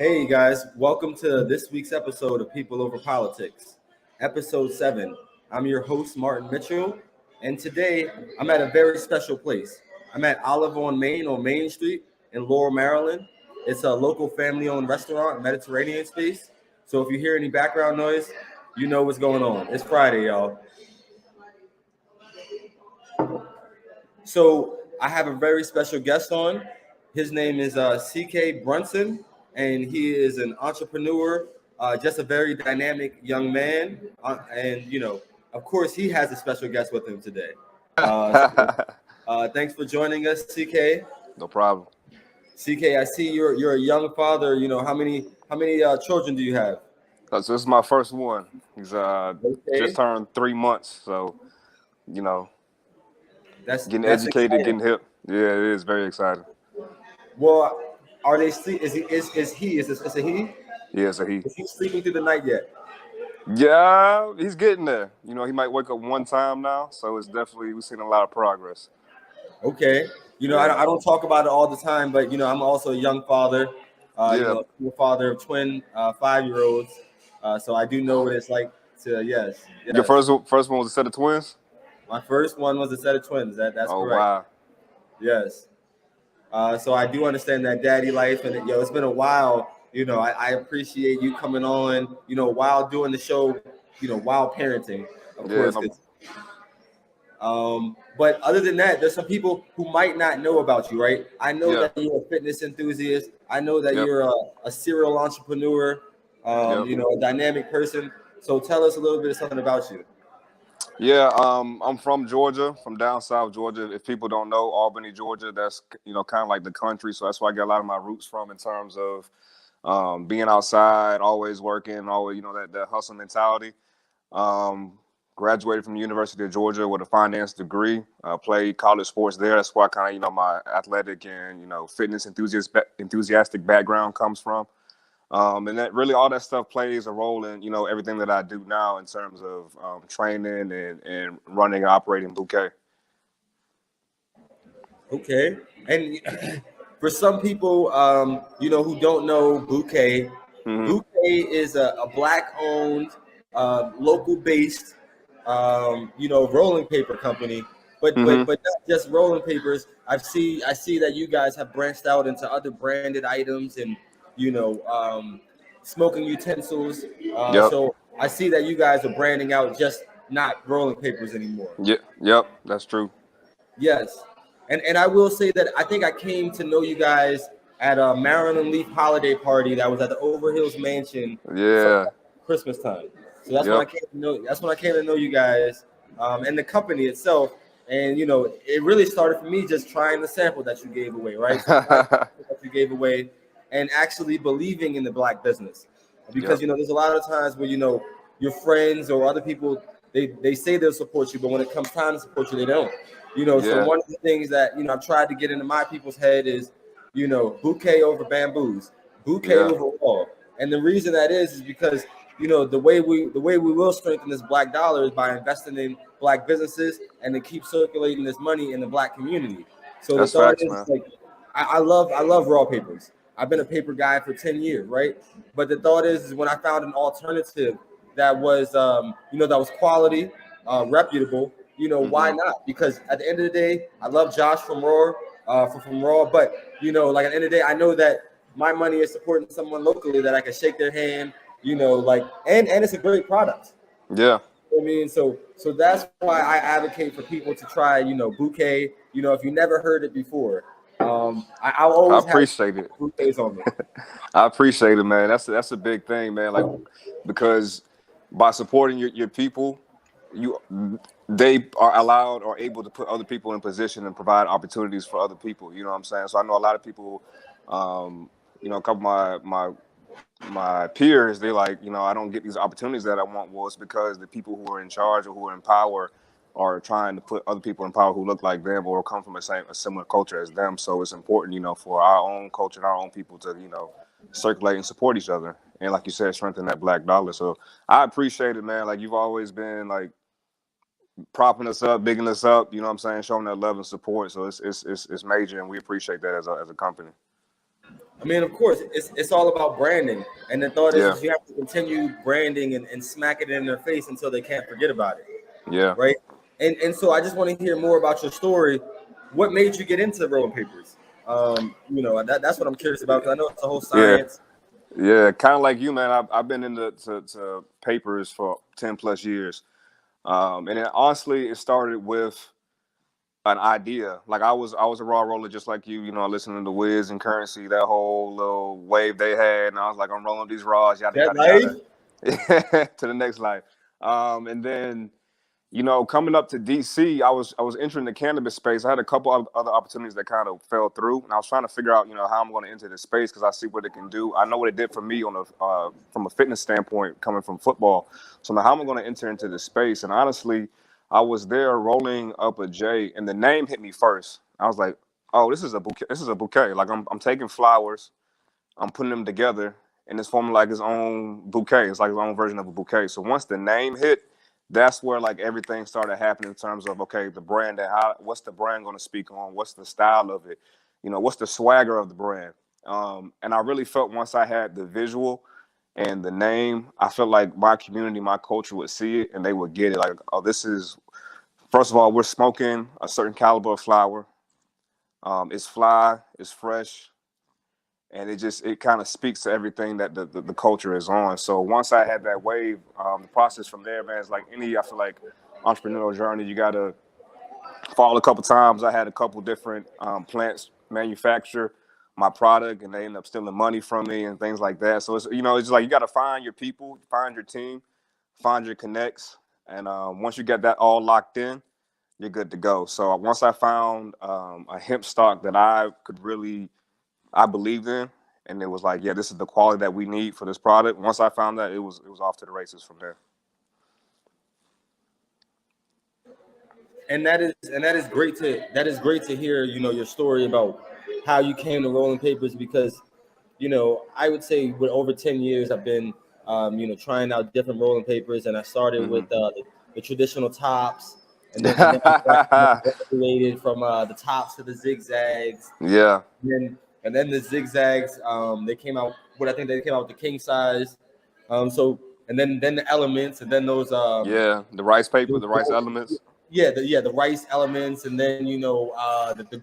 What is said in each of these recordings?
Hey guys, welcome to this week's episode of People Over Politics, episode 7. I'm your host, Martin Mitchell, and today I'm at a very special place. I'm at Olive on Main Street in Laurel, Maryland. It's a local family owned restaurant, Mediterranean space. So if you hear any background noise, you know what's going on. It's Friday, y'all. So I have a very special guest on. His name is CK Brunson, and he is an entrepreneur, just a very dynamic young man. And, of course, he has a special guest with him today. Thanks for joining us, CK. No problem. CK, I see you're a young father. How many children do you have? So this is my first one. He's Okay. just turned 3 months, so you know, That's getting that's educated, exciting. getting hip. Yeah, it is very exciting. Well, are they sleep? Is it he? Yeah, so Is he sleeping through the night yet? he's getting there. He might wake up one time now, so it's definitely we've seen a lot of progress. Okay. Yeah. I don't talk about it all the time, but I'm also a young father. Yeah. I'm a father of twin 5-year-olds. So I do know what it's like to yes. Your first one was a set of twins? My first one was a set of twins. That's Oh correct. wow. Yes. So I do understand that daddy life, and it's been a while. I appreciate you coming on. While doing the show. While parenting, of Yeah, course. But other than that, there's some people who might not know about you, right? I know that you're a fitness enthusiast. I know that Yep. you're a serial entrepreneur, Yep. a dynamic person. So tell us a little bit of something about you. Yeah, I'm from Georgia, from down south Georgia. If people don't know, Albany, Georgia, that's kind of like the country. So that's where I get a lot of my roots from in terms of being outside, always working, always that hustle mentality. Um, Graduated from the University of Georgia with a finance degree. Played college sports there. That's where kind of my athletic and fitness enthusiastic background comes from. And that really all that stuff plays a role in everything that I do now in terms of training and running and operating Bouqé. Okay. And for some people, who don't know Bouquet, Mm-hmm. Bouquet is a black-owned, local-based, rolling paper company. But Mm-hmm. but but not just rolling papers. I see that you guys have branched out into other branded items and smoking utensils. Yep. So I see that you guys are branding out just not rolling papers anymore. Yep. Yep. That's true. Yes. And I will say that I think I came to know you guys at a Maryland Leaf holiday party that was at the Overhills Mansion Yeah. Christmas time. So that's when I Yep. came to know. That's when I came to know you guys and the company itself. And it really started for me just trying the sample that you gave away, right? So trying the sample that you gave away, and actually believing in the black business, because Yep. there's a lot of times where your friends or other people they say they'll support you, but when it comes time to support you, they don't. So Yeah. one of the things that I've tried to get into my people's head is bouquet over bamboos, bouquet Yeah. over wall. And the reason that is because the way we will strengthen this black dollar is by investing in black businesses and to keep circulating this money in the black community. So the That's thought facts, is man. like I love raw papers. I've been a paper guy for 10 years, right? But the thought is when I found an alternative that was that was quality, reputable, why Mm-hmm. not? Because at the end of the day, I love Josh from Raw, from Raw, but like at the end of the day, I know that my money is supporting someone locally that I can shake their hand, and it's a great product. Yeah. I mean, so that's why I advocate for people to try, bouquet. If you never heard it before, I'll I always have appreciate it. bouquets on me. I appreciate it, man. That's a big thing, man. Like because by supporting your people, you they are allowed or able to put other people in position and provide opportunities for other people. You know what I'm saying? So I know a lot of people, a couple of my peers, they like, I don't get these opportunities that I want. Well, it's because the people who are in charge or who are in power are trying to put other people in power who look like them or come from a similar culture as them. So it's important, for our own culture and our own people to, circulate and support each other. And like you said, strengthen that black dollar. So I appreciate it, man. Like you've always been like propping us up, bigging us up, you know what I'm saying, showing that love and support. So it's major, and we appreciate that as a company. I mean, of course, it's all about branding, and the thought Yeah, is you have to continue branding and smack it in their face until they can't forget about it, yeah, right? And so I just want to hear more about your story. What made you get into rolling papers? That's what I'm curious about because I know it's a whole yeah, science. yeah. Kind of like you, man. I've been into to papers for 10 plus years, and then honestly, it started with an idea. Like I was a raw roller just like you. You know, listening to Wiz and Currency, that whole little wave they had, and I was like, I'm rolling these raws, yada That yada life, yada, to the next life. And then coming up to DC, I was entering the cannabis space. I had a couple of other opportunities that kind of fell through, and I was trying to figure out, how I'm going to enter this space because I see what it can do. I know what it did for me on from a fitness standpoint, coming from football. So now, how am I going to enter into this space? And honestly, I was there rolling up a J, and the name hit me first. I was like, "Oh, this is a bouquet. This is a bouquet. Like I'm taking flowers, I'm putting them together, and it's forming like his own bouquet. It's like his own version of a bouquet." So once the name hit, that's where like everything started happening in terms of, okay, the brand and what's the brand going to speak on? What's the style of it? What's the swagger of the brand? And I really felt once I had the visual and the name, I felt like my community, my culture would see it and they would get it. Like, oh, this is, first of all, we're smoking a certain caliber of flower. It's fly, it's fresh, and it kind of speaks to everything that the culture is on. So once I had that wave, the process from there, man, is like I feel like entrepreneurial journey. You got to fall a couple times. I had a couple different plants manufacture my product, and they end up stealing money from me and things like that. So it's like you got to find your people, find your team, find your connects, and once you get that all locked in, you're good to go. So once I found a hemp stock that I believed in, and it was like, yeah, this is the quality that we need for this product. Once I found that, it was off to the races from there. and that is great to hear. Your story about how you came to rolling papers because I would say with over 10 years, I've been trying out different rolling papers, and I started with Hmm. the traditional tops, and then I graduated from the tops to the zigzags, Yeah, and then the zigzags. They came out. What I think they came out with the king size. So and then the elements, and then those yeah. The rice paper, the the rice gold, elements. the rice elements, and then the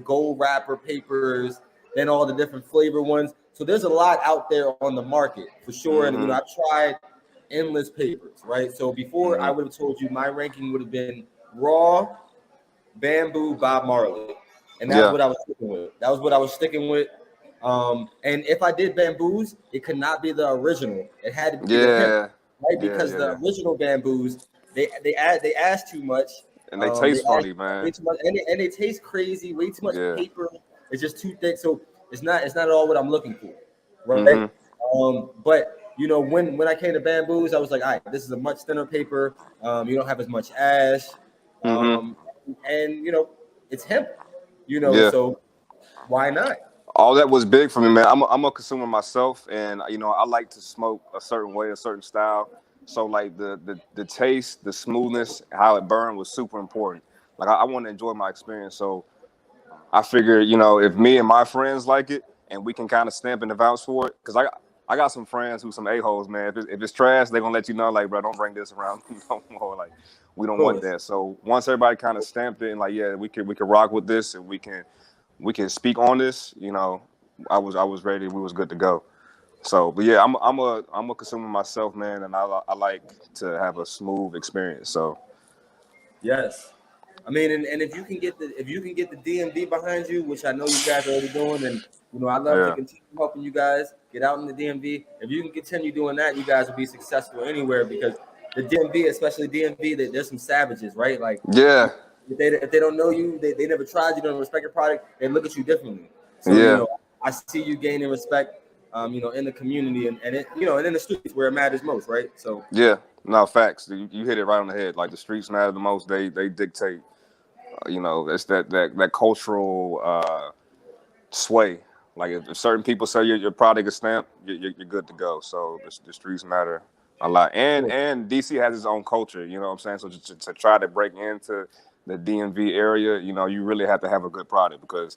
gold wrapper papers, then all the different flavor ones. So there's a lot out there on the market for sure, and Hmm. I've tried endless papers, right? So before I Hmm. would have told you my ranking would have been raw, bamboo, Bob Marley, and that's Yeah, what I was sticking with. That was what I was sticking with. And if I did bamboos, it could not be the original. It had to be the hemp, yeah, right? yeah, Because yeah, the yeah. original bamboos, they ask too much. And they They taste ask funny, way man. too much, and they taste crazy. Way too much Yeah. paper. It's just too thick. So it's not at all what I'm looking for, right? Hmm. But when I came to bamboos, I was like, all right, this is a much thinner paper. You don't have as much ash, Hmm. um, and it's hemp. Yeah. So why not? All that was big for me, man. I'm a consumer myself, and I like to smoke a certain way, a certain style. So like the taste, the smoothness, how it burned was super important. Like I want to enjoy my experience. So I figured, if me and my friends like it, and we can kind of stamp and vouch for it, because I got some friends who some a-holes, man. If it's trash, they're gonna let you know, like, bro, don't bring this around no more. Like, we Of don't want course. that. So once everybody kind of stamped it and like, yeah, we can rock with this and we can speak on this, I was ready. We was good to go. So, but yeah, I'm a consumer myself, man, and I like to have a smooth experience. So Yes. I mean, and if you can get the DMV behind you, which I know you guys are already doing, and I love to yeah, continue helping you guys get out in the DMV. If you can continue doing that, you guys will be successful anywhere because the DMV, especially DMV, there's some savages, right? Like yeah, if they don't know you, they never tried you, don't respect your product, they look at you differently. So yeah, I see you gaining respect, in the community and in the streets where it matters most, right? So yeah. No facts. You hit it right on the head. Like the streets matter the most. They dictate. It's that cultural sway. Like if certain people say your product is stamped, you're good to go. So the streets matter a lot, and DC has its own culture. You know what I'm saying? So to try to break into the DMV area, you really have to have a good product because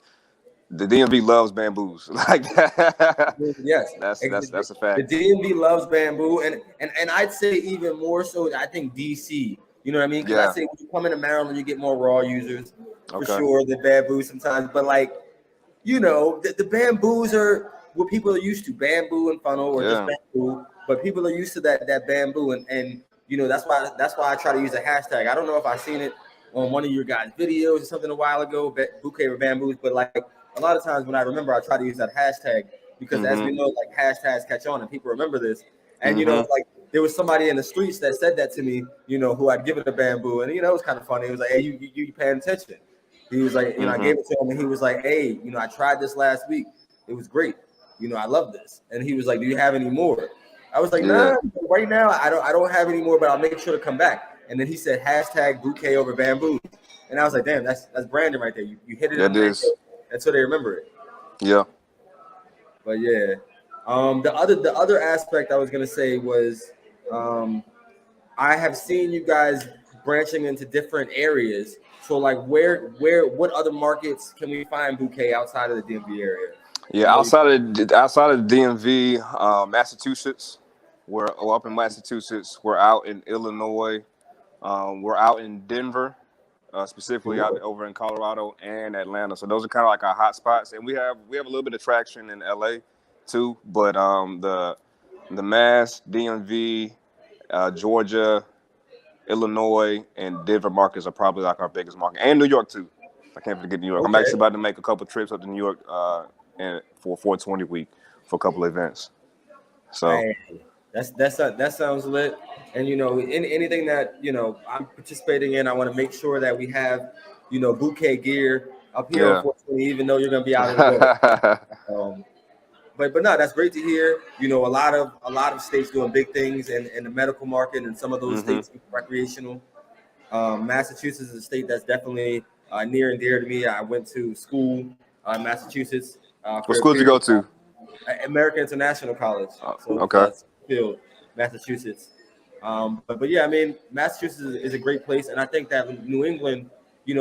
The DMV loves bamboos. Like Yes, that's a the fact. DMV loves bamboo, and I'd say even more so. I think DC. You know what I mean? Because I Yeah. say when you come into Maryland, you get more raw users for Okay. sure. The bamboo sometimes, but like the bamboos are what people are used to, bamboo and funnel or just Yeah. bamboo. But people are used to that bamboo, and that's why I try to use a hashtag. I don't know if I've seen it on one of your guys' videos or something a while ago, bouquet or bamboos, but like a lot of times when I remember, I try to use that hashtag because as we Mm-hmm. know, like hashtags catch on and people remember this. And Mm-hmm. like there was somebody in the streets that said that to me, who I'd given a bamboo, and it was kind of funny. It was like, hey, you paying attention? He was like, I Mm-hmm. gave it to him, and he was like, hey, I tried this last week. It was great. I love this. And he was like, do you have any more? I was like, Yeah. nah, right now I don't have any more, but I'll make sure to come back. And then he said hashtag bouquet over bamboo. And I was like, damn, that's branding right there. You hit it That on is. that's so they remember it. Yeah. But yeah. The other aspect I was gonna say was um I have seen you guys branching into different areas. So like what other markets can we find bouquet outside of the DMV area? I Yeah. know you Outside of the DMV, Massachusetts. We're up in Massachusetts. We're out in Illinois. We're out in Denver, specifically out cool. over in Colorado and Atlanta. So those are kind of like our hot spots, and we have a little bit of traction in LA too. But the Mass, DMV, Georgia, Illinois, and Denver markets are probably like our biggest market, and New York too. I can't forget New York. I'm Okay. actually about to make a couple trips up to New York and for 420 week for a couple of events. So Hey, that sounds lit. And anything that I'm participating in, I want to make sure that we have bouquet gear up here. yeah. Unfortunately, even though you're gonna be out of the way. Um, but no, that's great to hear. A lot of states doing big things in the medical market, and some of those hmm states recreational. Massachusetts is a state that's definitely near and dear to me. I went to school in Massachusetts What for a school did you period go of to? American International College, so Okay. Field, Massachusetts. But yeah, I mean, Massachusetts is a great place, and I think that New England,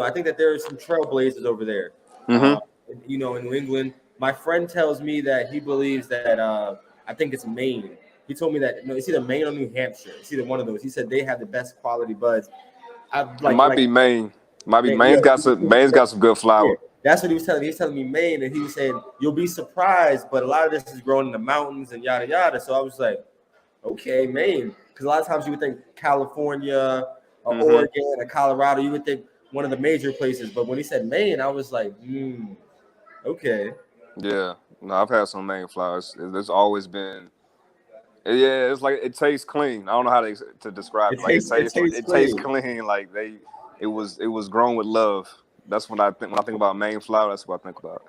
I think that there are some trailblazers over there. hmm Uh, in New England, my friend tells me that he believes that I think it's Maine. He told me that no, it's either Maine or New Hampshire. It's either one of those. He said they have the best quality buds. I It might be Maine. Might be Man, yeah, Maine's got some good yeah. flour. That's what he was telling me. He was telling me Maine, and he was saying you'll be surprised, but a lot of this is grown in the mountains and yada yada. So I was like, okay, Maine, because a lot of times you would think California or hmm Oregon or Colorado, you would think one of the major places. But when he said Maine, I was like, okay, Yeah. No, I've had some Maine flours. There's always been. Yeah, it's like it tastes clean. I don't know how to describe it it. Like tastes it tastes clean. clean. Like it was grown with love. That's what I think when I think about Maine flour. That's what I think about.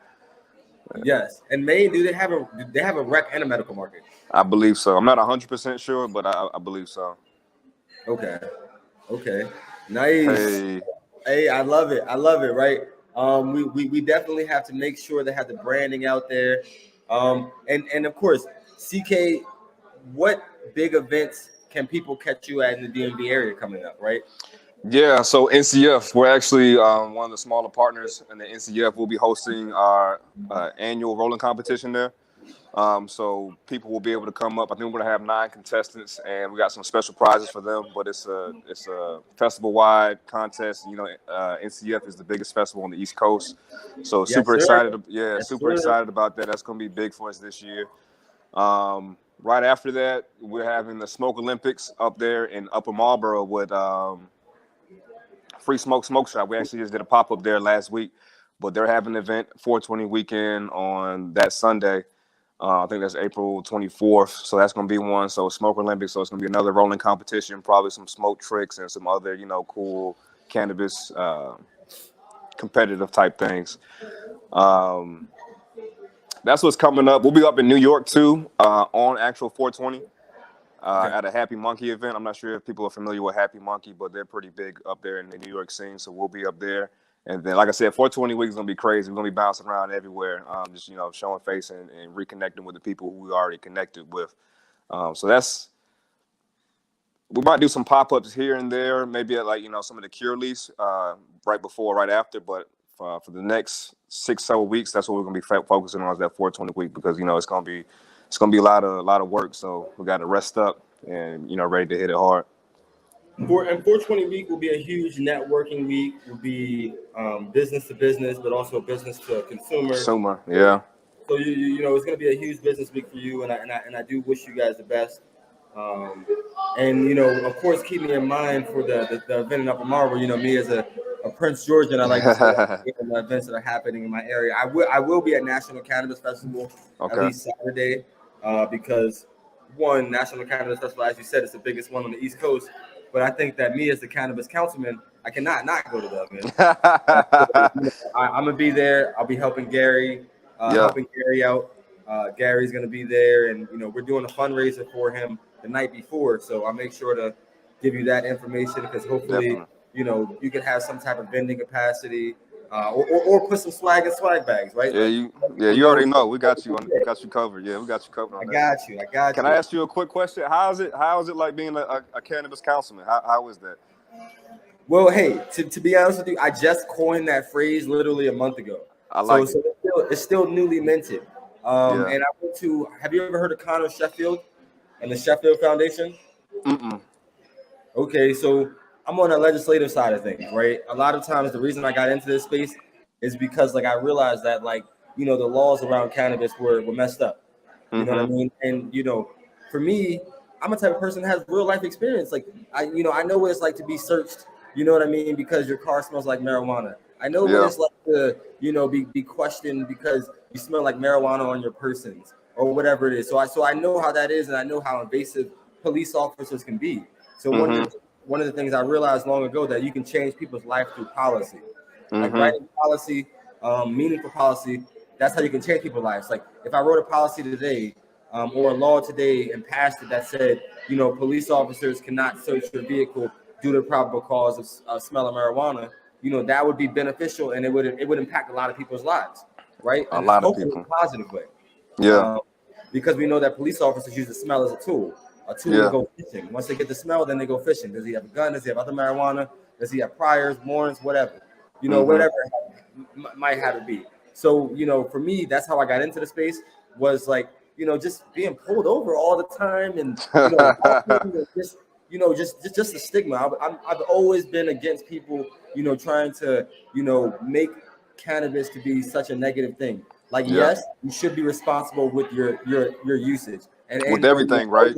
Yes, and Maine, do they have a rec and a medical market? I believe so. I'm not 100% sure, but I believe so. Okay, okay, nice. Hey, Hey, I love it. I love it. Right. We definitely have to make sure they have the branding out there. And of course, CK, what big events can people catch you at in the DMV area coming up? Right. yeah. So NCF, we're actually one of the smaller partners in the NCF. We'll be hosting our annual rolling competition there. So people will be able to come up. I think we're gonna have 9 contestants, and we got some special prizes for them. But it's a festival wide contest. NCF is the biggest festival on the East Coast, so Yes, super sir. excited. Yeah, Yes, super sir. excited about that. That's gonna be big for us this year. Right after that, we're having the Smoke Olympics up there in Upper Marlboro with Free Smoke Shop. We actually just did a pop up there last week, but they're having an event 420 weekend on that Sunday. I think that's April 24th. So that's going to be one. So Smoke Olympics. So it's going to be another rolling competition, probably some smoke tricks and some other, cool cannabis competitive type things. Um, that's what's coming up. We'll be up in New York too on actual 420 Okay. at a Happy Monkey event. I'm not sure if people are familiar with Happy Monkey, but they're pretty big up there in the New York scene. So we'll be up there. And then, like I said, 420 week is gonna be crazy. We're gonna be bouncing around everywhere, just showing face and reconnecting with the people who we already connected with. So we might do some pop ups here and there, maybe at some of the Cureleys right before, right after. But for the next 6-7 weeks, that's what we're gonna be focusing on, is that 420 week, because it's gonna be a lot of work. So we got to rest up and ready to hit it hard. And 420 week will be a huge networking week. Will be business to business, but also business to consumer. Consumer, yeah. So it's going to be a huge business week for you, and I do wish you guys the best. And of course, keep me in mind for the event in Upper Marlboro. Me as a Prince Georgian, I like to see the events that are happening in my area. I will be at National Cannabis Festival at least Saturday, because one, National Cannabis Festival, as you said, is the biggest one on the East Coast. But I think that me as the cannabis councilman, I cannot not go to the event. I'm gonna be there. I'll be helping Gary, helping Gary out. Gary's gonna be there, and we're doing a fundraiser for him the night before. So I'll make sure to give you that information, because hopefully, you can have some type of vending capacity, or put some swag in swag bags, right? Yeah, you already know. We got you covered. Yeah, we got you covered on that. I got you. Can I ask you a quick question? How is it like being a cannabis councilman? How is that? Well, hey, to be honest with you, I just coined that phrase literally a month ago. I like it. So it's still newly minted. And I went to. Have you ever heard of Connor Sheffield and the Sheffield Foundation? Mm-mm. Okay, so I'm on the legislative side of things, right? A lot of times the reason I got into this space is because I realized that the laws around cannabis were messed up. You know what I mean? And for me, I'm a type of person that has real life experience. I know what it's like to be searched, you know what I mean, because your car smells like marijuana. I know what it's like to, be questioned because you smell like marijuana on your persons or whatever it is. So I know how that is, and I know how invasive police officers can be. So one of the things I realized long ago, that you can change people's life through policy, like writing policy, meaningful policy. That's how you can change people's lives. Like if I wrote a policy today, or a law today and passed it that said, police officers cannot search your vehicle due to probable cause of smell of marijuana, that would be beneficial, and it would impact a lot of people's lives, right? A lot of people. In a positive way. Yeah. Because we know that police officers use the smell as a tool to go fishing. Once they get the smell, then they go fishing. Does he have a gun? Does he have other marijuana? Does he have priors, warrants, whatever? Whatever might have it be. So, for me, that's how I got into the space, was just being pulled over all the time, and just the stigma. I've always been against people, trying to, make cannabis to be such a negative thing. Yes, you should be responsible with your usage and with everything, right?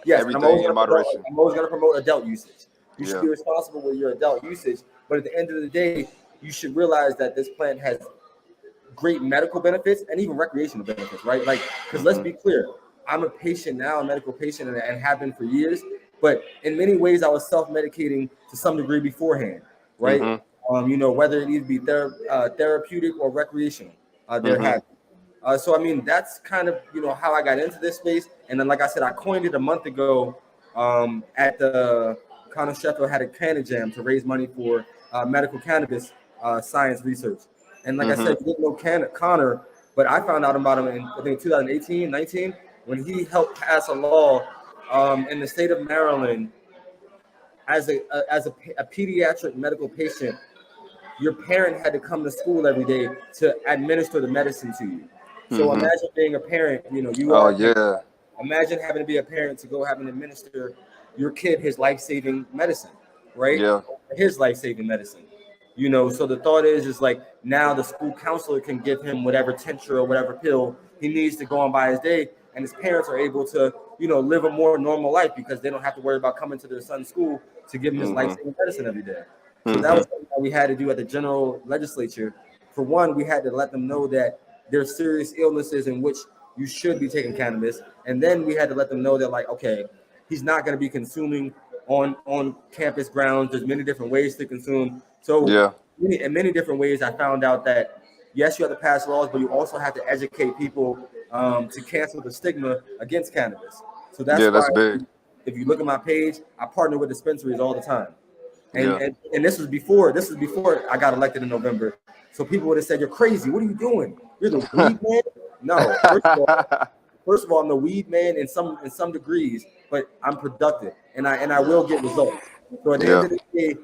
Yes, everything in moderation. I'm always going to promote adult usage. You should be responsible with your adult usage, but at the end of the day, you should realize that this plant has great medical benefits and even recreational benefits, right? Because let's be clear, I'm a patient now, a medical patient, and have been for years. But in many ways, I was self-medicating to some degree beforehand, right? Whether it needs to be therapeutic or recreational, so I mean, that's kind of how I got into this space. And then, like I said, I coined it a month ago at the Connor Sheffield had a Canna Jam to raise money for medical cannabis science research. And like I said, you didn't know Connor, but I found out about him in, I think, 2018, 19, when he helped pass a law in the state of Maryland. As a pediatric medical patient, your parent had to come to school every day to administer the medicine to you. So imagine being a parent, imagine having to be a parent to go having to administer your kid his life-saving medicine, right? Yeah. His life-saving medicine. So the thought is now the school counselor can give him whatever tincture or whatever pill he needs to go on by his day, and his parents are able to, live a more normal life because they don't have to worry about coming to their son's school to give him his life-saving medicine every day. So that was something that we had to do at the general legislature. For one, we had to let them know that there's serious illnesses in which you should be taking cannabis, and then we had to let them know that okay, he's not going to be consuming on campus grounds. There's many different ways to consume. So in many different ways, I found out that yes, you have to pass laws, but you also have to educate people to cancel the stigma against cannabis. So that's big. If you look at my page, I partner with dispensaries all the time. And this was before I got elected in November. So people would have said, "You're crazy. What are you doing? You're the weed man." No, first of all, I'm the weed man in some degrees, but I'm productive and I will get results. So at the end of the day,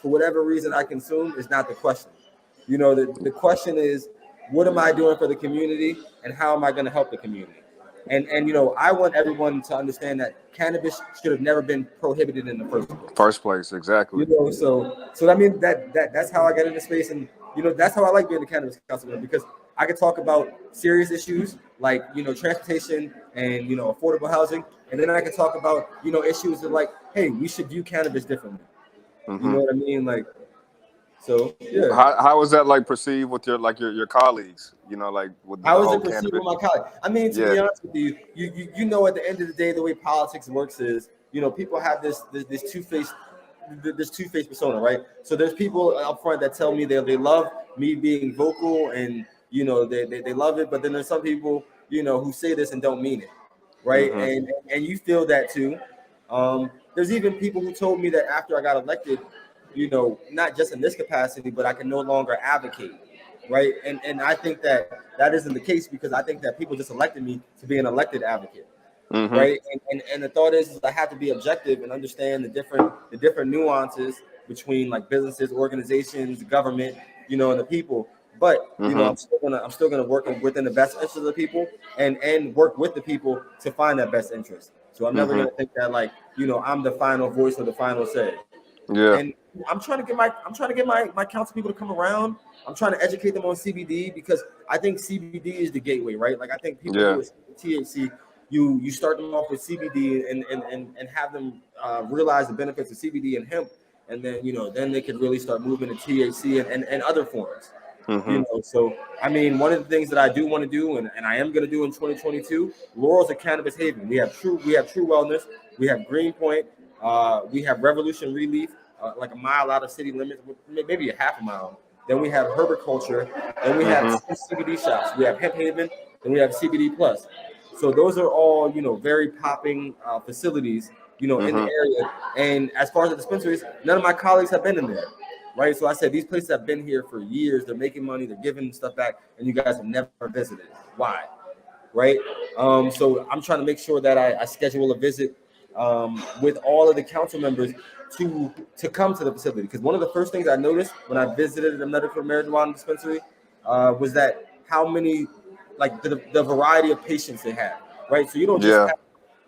for whatever reason I consume is not the question. You know, the question is, what am I doing for the community, and how am I going to help the community? And you know, I want everyone to understand that cannabis should have never been prohibited in the first place. First place, exactly. You know, so I mean that's how I get into space, and you know, that's how I like being the cannabis councilman, because I can talk about serious issues like, you know, transportation and, you know, affordable housing, and then I can talk about, you know, issues of like, hey, we should view cannabis differently. You know what I mean? Like, so yeah. How was that like perceived with your colleagues? You know, like with the How is whole it perceived cannabis. with my colleagues? I mean, to be honest with you, you know, at the end of the day, the way politics works is, you know, people have this two-faced persona, right? So there's people up front that tell me they love me being vocal, and you know, they love it, but then there's some people, you know, who say this and don't mean it, right? And you feel that too. There's even people who told me that after I got elected, you know, not just in this capacity, but I can no longer advocate, right? And I think that that isn't the case, because I think that people just elected me to be an elected advocate, right? And the thought is I have to be objective and understand the different nuances between like businesses, organizations, government, you know, and the people. But you know, I'm still gonna work within the best interest of the people, and work with the people to find that best interest. So I'm never gonna think that, like, you know, I'm the final voice or the final say. Yeah. And I'm trying to get my council people to come around. I'm trying to educate them on CBD, because I think CBD is the gateway, right? Like, I think people who are THC, you start them off with CBD and have them realize the benefits of CBD and hemp, and then, you know, then they can really start moving to THC and other forms. You know, so I mean, one of the things that I do want to do, and I am going to do in 2022, Laurel's a cannabis haven. We have true wellness. We have Greenpoint. We have Revolution Relief, like a mile out of city limits, maybe a half a mile. Then we have Herbiculture. Then we have CBD shops. We have Hemp Haven, and we have CBD Plus. So those are all, you know, very popping facilities, you know, in the area. And as far as the dispensaries, none of my colleagues have been in there, right? So I said, these places have been here for years. They're making money. They're giving stuff back, and you guys have never visited. Why? Right? So I'm trying to make sure that I schedule a visit with all of the council members to come to the facility, because one of the first things I noticed when I visited the medical marijuana dispensary was that how many, like the variety of patients they have, right? So you don't just have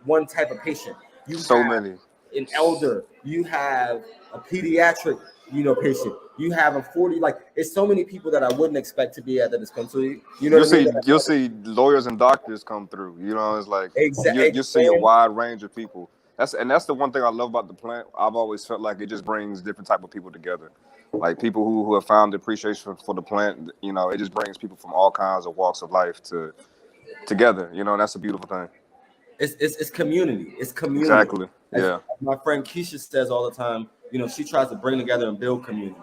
one type of patient. You have many. An elder, you have a pediatric, you know, patient, you have a 40, like, it's so many people that I wouldn't expect to be at the dispensary. You know, you'll see lawyers and doctors come through. You know, it's like you see a wide range of people. That's the one thing I love about the plant. I've always felt like it just brings different type of people together, like people who have found appreciation for the plant. You know, it just brings people from all kinds of walks of life together. You know, and that's a beautiful thing. It's community. It's community. Exactly. As my friend Keisha says all the time, you know, she tries to bring together and build community.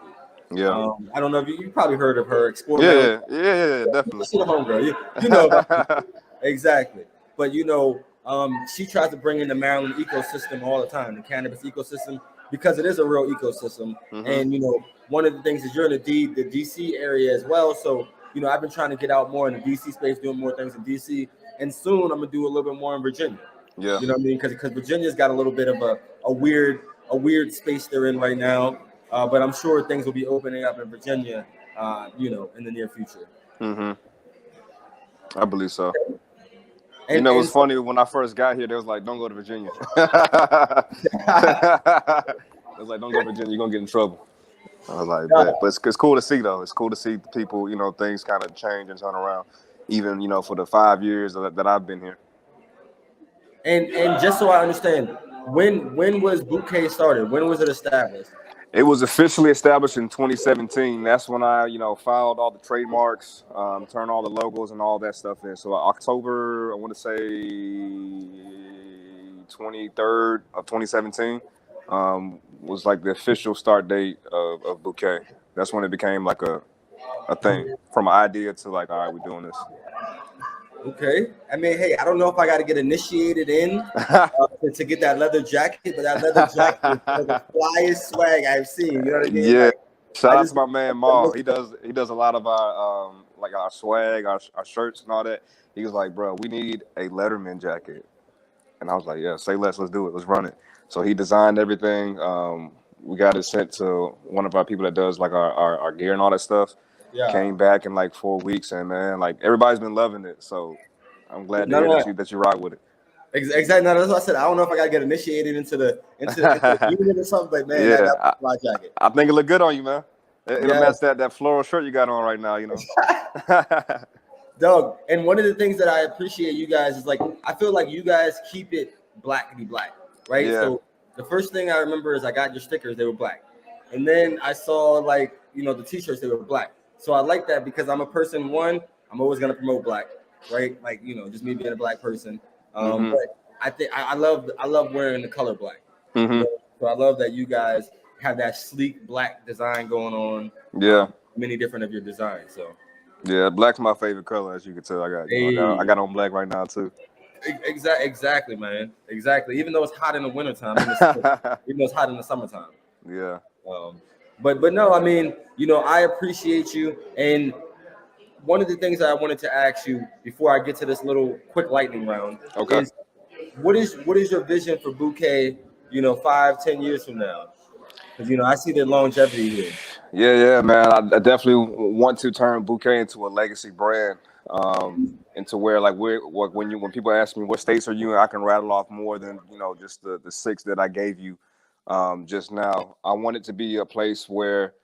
Yeah. I don't know if you probably heard of her. Yeah, definitely. She's a homegirl. You know about exactly. But you know, she tries to bring in the Maryland ecosystem all the time, the cannabis ecosystem, because it is a real ecosystem. And you know, one of the things is you're in the DC area as well. So you know, I've been trying to get out more in the DC space, doing more things in DC, and soon I'm gonna do a little bit more in Virginia. Yeah. You know what I mean? Because Virginia's got a little bit of a weird space they're in right now. But I'm sure things will be opening up in Virginia, you know, in the near future. I believe so. And, you know, it was funny when I first got here. They was like, "Don't go to Virginia." It was like, "Don't go to Virginia. You're gonna get in trouble." I was like, "But it's cool to see though. It's cool to see people. You know, things kind of change and turn around. Even, you know, for the 5 years that I've been here." And just so I understand, when was Bouqé started? When was it established? It was officially established in 2017. That's when I, you know, filed all the trademarks, turned all the logos and all that stuff in. So October, I want to say 23rd of 2017 was like the official start date of Bouqé. That's when it became like a thing, from an idea to like, all right, we're doing this. Okay. I mean, hey, I don't know if I got to get initiated in to get that leather jacket, but that leather jacket is the flyest swag I've seen. You know what I mean? Yeah. Like, shout out to my man Maul. He does a lot of our like our swag, our shirts and all that. He was like, "Bro, we need a Letterman jacket," and I was like, "Yeah, say less. Let's do it. Let's run it." So he designed everything. We got it sent to one of our people that does like our gear and all that stuff. Yeah. Came back in like 4 weeks, and man, like everybody's been loving it. So I'm glad to No, hear no, that you rock with it. exactly. No, that's what I said. I don't know if I gotta get initiated into the unit or something, but man, I Yeah, got my fly jacket. I think it look good on you, man. It'll match Yes, that floral shirt you got on right now. You know. Doug. And one of the things that I appreciate you guys is like I feel like you guys keep it blackity black, right? Yeah. So the first thing I remember is I got your stickers; they were black, and then I saw like the t-shirts; they were black. So I like that because I'm a person. One, I'm always gonna promote black, right? Like just me being a black person. Mm-hmm. But I think I love wearing the color black. Mm-hmm. So I love that you guys have that sleek black design going on. Yeah. Many different of your designs. So Yeah, black's my favorite color, as you can tell. I got on black right now too. exactly, man. Exactly. Even though it's hot in the wintertime, even though it's hot in the summertime. Yeah. Um, but no, I mean, I appreciate you. And one of the things that I wanted to ask you before I get to this little quick lightning round Okay. is what is your vision for Bouquet, 5-10 years from now? Because I see the longevity here. Yeah, man. I definitely want to turn Bouquet into a legacy brand. Into where like when people ask me what states are you in, I can rattle off more than just the six that I gave you just now. I want it to be a place where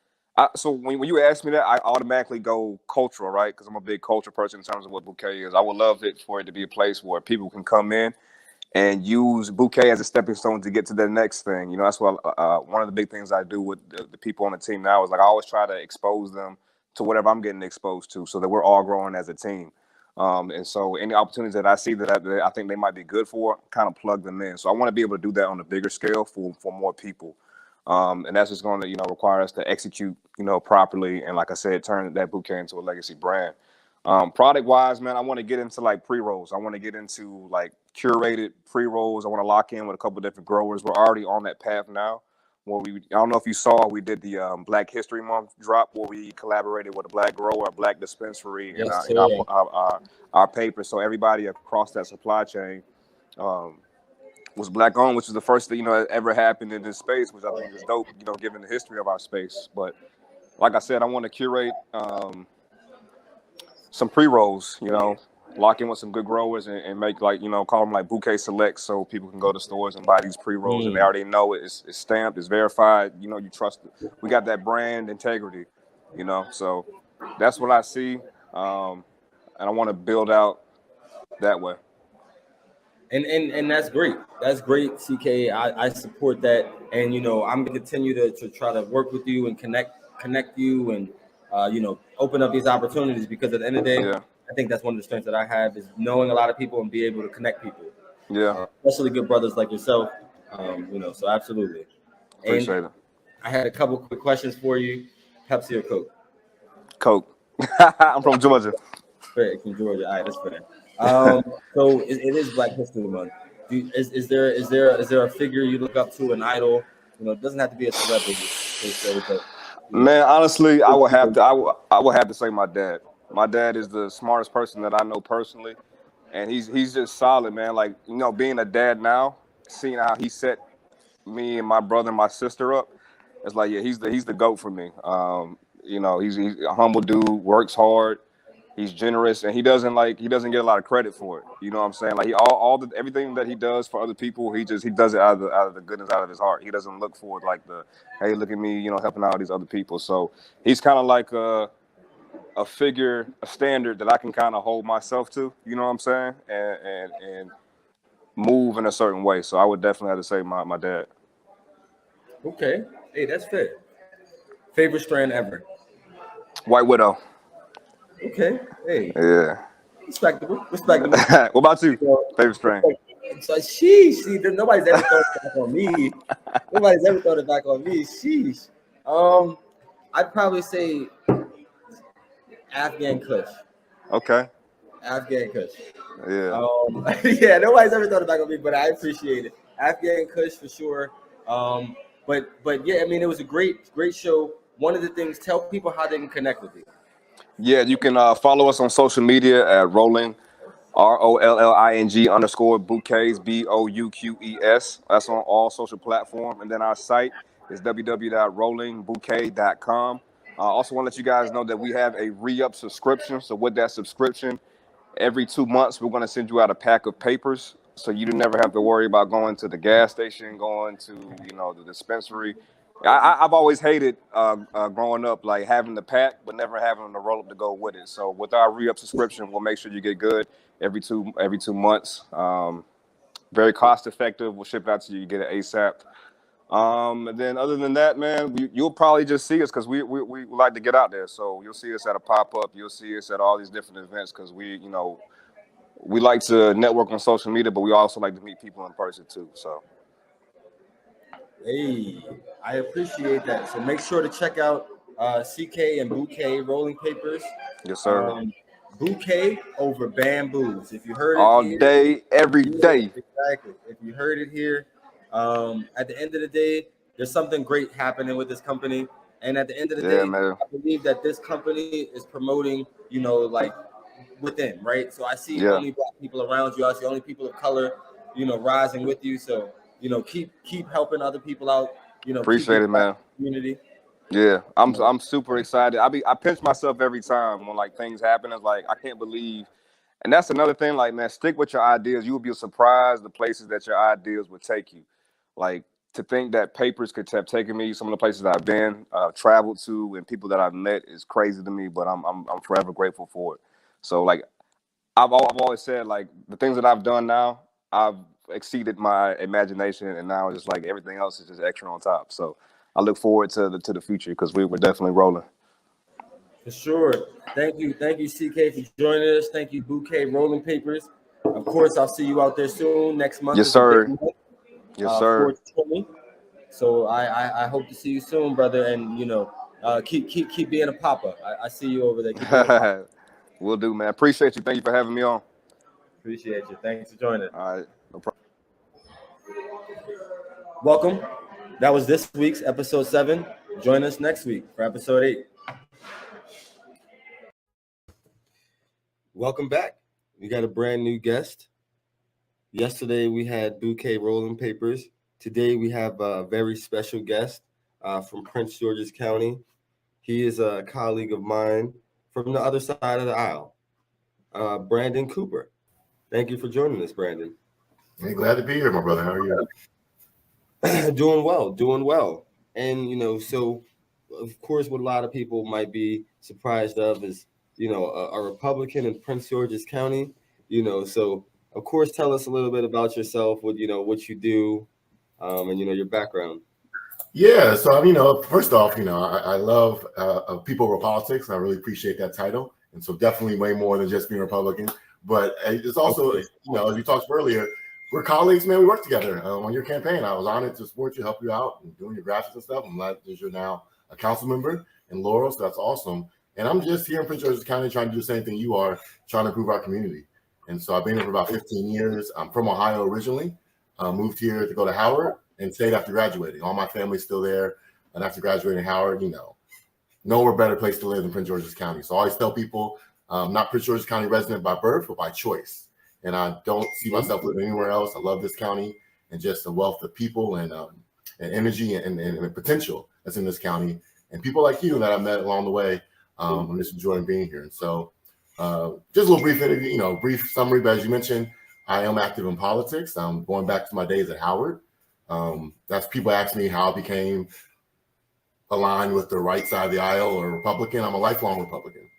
so when you ask me that, I automatically go cultural, right? Because I'm a big culture person in terms of what Bouquet is. I would love it for it to be a place where people can come in and use Bouquet as a stepping stone to get to the next thing. That's what one of the big things I do with the people on the team now is like I always try to expose them to whatever I'm getting exposed to, so that we're all growing as a team. And so any opportunities that I see that I think they might be good for, kind of plug them in. So I want to be able to do that on a bigger scale for more people. And that's just going to require us to execute properly, and like I said, turn that Bouquet into a legacy brand. Product wise, man, I want to get into like pre-rolls. I want to get into like curated pre-rolls. I want to lock in with a couple of different growers. We're already on that path now. I don't know if you saw, we did the Black History Month drop where we collaborated with a black grower, a black dispensary, and Yes, in sir. our paper. So everybody across that supply chain was black owned, which is the first thing that ever happened in this space, which I think is dope. Given the history of our space. But like I said, I want to curate some pre-rolls, lock in with some good growers and make call them like Bouquet Selects, so people can go to stores and buy these pre-rolls and they already know it's stamped, it's verified, you trust it. We got that brand integrity, so that's what I see. And I want to build out that way. And that's great. That's great, CK. I support that, and I'm gonna continue to try to work with you and connect you, and open up these opportunities because at the end of the day, Yeah. I think that's one of the strengths that I have is knowing a lot of people and be able to connect people, Yeah. especially good brothers like yourself. So absolutely. And Appreciate it. I had a couple quick questions for you: Pepsi or Coke? Coke. I'm from Georgia. Fair, from Georgia. All right, that's fair. So it is Black History Month. Is there a figure you look up to, an idol? It doesn't have to be a celebrity per se, but Man, honestly, I would have to say my dad. My dad is the smartest person that I know personally, and he's just solid, man. Like being a dad now, seeing how he set me and my brother and my sister up, it's like yeah, he's the goat for me. He's a humble dude, works hard, he's generous, and he doesn't get a lot of credit for it. You know what I'm saying? Like everything that he does for other people, he does it out of the goodness out of his heart. He doesn't look for like the hey, look at me, helping out these other people. So he's kind of like a figure, a standard that I can kind of hold myself to. You know what I'm saying? And move in a certain way. So I would definitely have to say my dad. okay. Hey, that's fair. Favorite strand ever? White Widow. Okay. Hey, Yeah. respectable. Respectable. What about you? You know, Favorite strain? it's like, sheesh. See, nobody's ever thought it back on me. Nobody's ever thought it back on me. Sheesh. I'd probably say Afghan Kush. Okay. Afghan Kush. Yeah. Yeah, nobody's ever thought it back on me, but I appreciate it. Afghan Kush for sure. But yeah, I mean, it was a great show. One of the things, tell people how they can connect with you. Yeah, you can follow us on social media at Rolling, ROLLING _bouquets, BOUQES. That's on all social platforms. And then our site is www.rollingbouquet.com. I also want to let you guys know that we have a re-up subscription. So with that subscription, every 2 months, we're going to send you out a pack of papers, so you never have to worry about going to the gas station, going to the dispensary. I've always hated growing up, like having the pack, but never having the roll up to go with it. So with our re-up subscription, we'll make sure you get good every 2 months. Very cost effective. We'll ship it out to you. You get it ASAP. And then other than that, man, you'll probably just see us because we like to get out there. So you'll see us at a pop-up. You'll see us at all these different events because we like to network on social media, but we also like to meet people in person too. So. Hey, I appreciate that. So make sure to check out CK and Bouqé rolling papers. Yes, sir. Bouqé over bamboos. If you heard it all here, day, every day. Exactly. If you heard it here, at the end of the day, there's something great happening with this company. And at the end of the day, man. I believe that this company is promoting, like within, right? So I see only Black people around you. I see only people of color, rising with you. So, keep helping other people out. Appreciate it, man. Community. Yeah, I'm super excited. I pinch myself every time when like things happen. It's like I can't believe, and that's another thing. Like, man, stick with your ideas. You will be surprised the places that your ideas would take you. Like, to think that papers could have taken me some of the places I've been, traveled to, and people that I've met is crazy to me. But I'm forever grateful for it. So like, I've always said, like, the things that I've done now, I've exceeded my imagination, and now it's just like everything else is just extra on top. So I look forward to the future because we're definitely rolling. For sure. Thank you, CK, for joining us. Thank you, Bouqé Rolling Papers. Of course, I'll see you out there soon. Next month. Yes, sir. Yes, sir. 420. So I hope to see you soon, brother. And keep being a papa. I see you over there. Will do, man. Appreciate you. Thank you for having me on. Appreciate you. Thanks for joining. All right. No problem. Welcome. That was this week's episode 7. Join us next week for episode 8. Welcome back. We got a brand new guest. Yesterday we had Bouqé Rolling Papers. Today we have a very special guest from Prince George's County. He is a colleague of mine from the other side of the aisle, Brandon Cooper. Thank you for joining us, Brandon. Hey, glad to be here, my brother. How are you? Doing well. And, so, of course, what a lot of people might be surprised of is, a Republican in Prince George's County, so, of course, tell us a little bit about yourself, what you do, and, your background. Yeah, so, first off, I love people over politics. I really appreciate that title. And so definitely way more than just being Republican. But it's also, as you talked earlier, we're colleagues, man. We work together on your campaign. I was honored to support you, help you out, and doing your graphics and stuff. I'm glad that you're now a council member in Laurel, so that's awesome. And I'm just here in Prince George's County trying to do the same thing you are, trying to improve our community. And so I've been here for about 15 years. I'm from Ohio originally, moved here to go to Howard and stayed after graduating. All my family's still there. And after graduating Howard, nowhere better place to live than Prince George's County. So I always tell people, not Prince George's County resident by birth, but by choice. And I don't see myself living anywhere else. I love this county and just the wealth of people and energy and potential that's in this county. And people like you that I met along the way. I'm just enjoying being here. And so just a little brief interview, brief summary. But as you mentioned, I am active in politics. I'm going back to my days at Howard. That's people ask me how I became aligned with the right side of the aisle or Republican. I'm a lifelong Republican.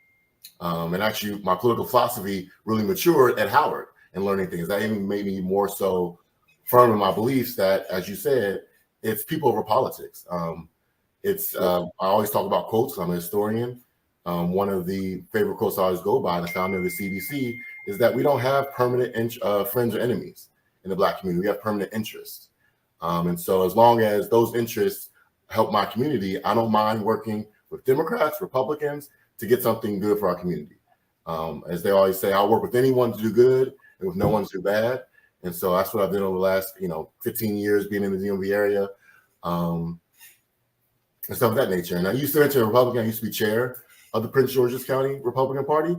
And actually, my political philosophy really matured at Howard and learning things. That even made me more so firm in my beliefs that, as you said, it's people over politics. I always talk about quotes. I'm a historian. One of the favorite quotes I always go by, the founder of the CDC, is that we don't have permanent friends or enemies in the Black community. We have permanent interests. And so as long as those interests help my community, I don't mind working with Democrats, Republicans, to get something good for our community. As they always say, I'll work with anyone to do good and with no one to do bad. And so that's what I've done over the last, 15 years being in the DMV area and stuff of that nature. And I used to enter a Republican. I used to be chair of the Prince George's County Republican Party.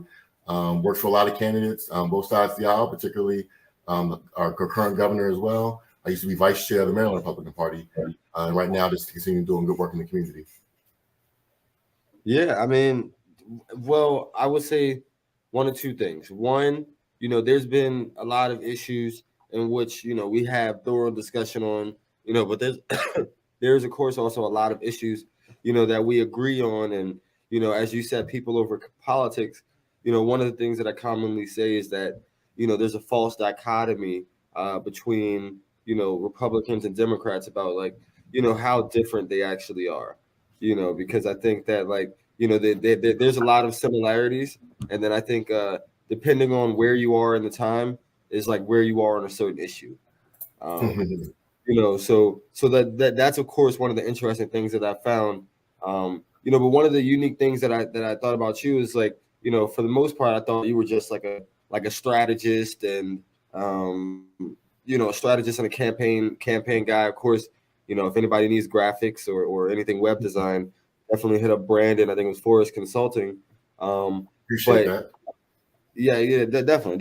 Worked for a lot of candidates on both sides of the aisle, particularly our current governor as well. I used to be vice chair of the Maryland Republican Party. And right now, just continue doing good work in the community. Yeah, I mean, well, I would say one or two things. One, there's been a lot of issues in which, we have thorough discussion on, but there's of course also a lot of issues, that we agree on. And, as you said, people over politics, one of the things that I commonly say is that, there's a false dichotomy between, Republicans and Democrats about like, how different they actually are, because I think that like, there's a lot of similarities. And then I think depending on where you are in the time is like where you are on a certain issue. Um, so that's of course one of the interesting things that I found. But one of the unique things that I thought about you is like, for the most part, I thought you were just like a strategist and a strategist and a campaign guy. Of course, if anybody needs graphics or anything web design, definitely hit up Brandon. I think it was Forest Consulting. Appreciate But that. yeah, definitely.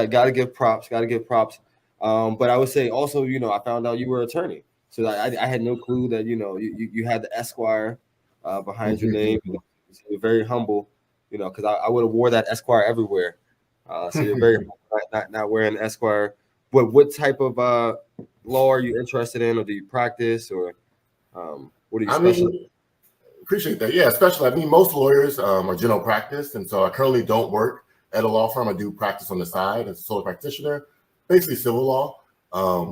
Got to give props. Got to give props. But I would say also, I found out you were an attorney, so I had no clue that you had the Esquire behind your name. So you're very humble, because I would have wore that Esquire everywhere. So you're very humble, not wearing Esquire. But what type of law are you interested in, or do you practice, or what are you I special? mean, appreciate that. Yeah, especially I mean, most lawyers are general practice, and so I currently don't work at a law firm. I do practice on the side as a solo practitioner, basically civil law.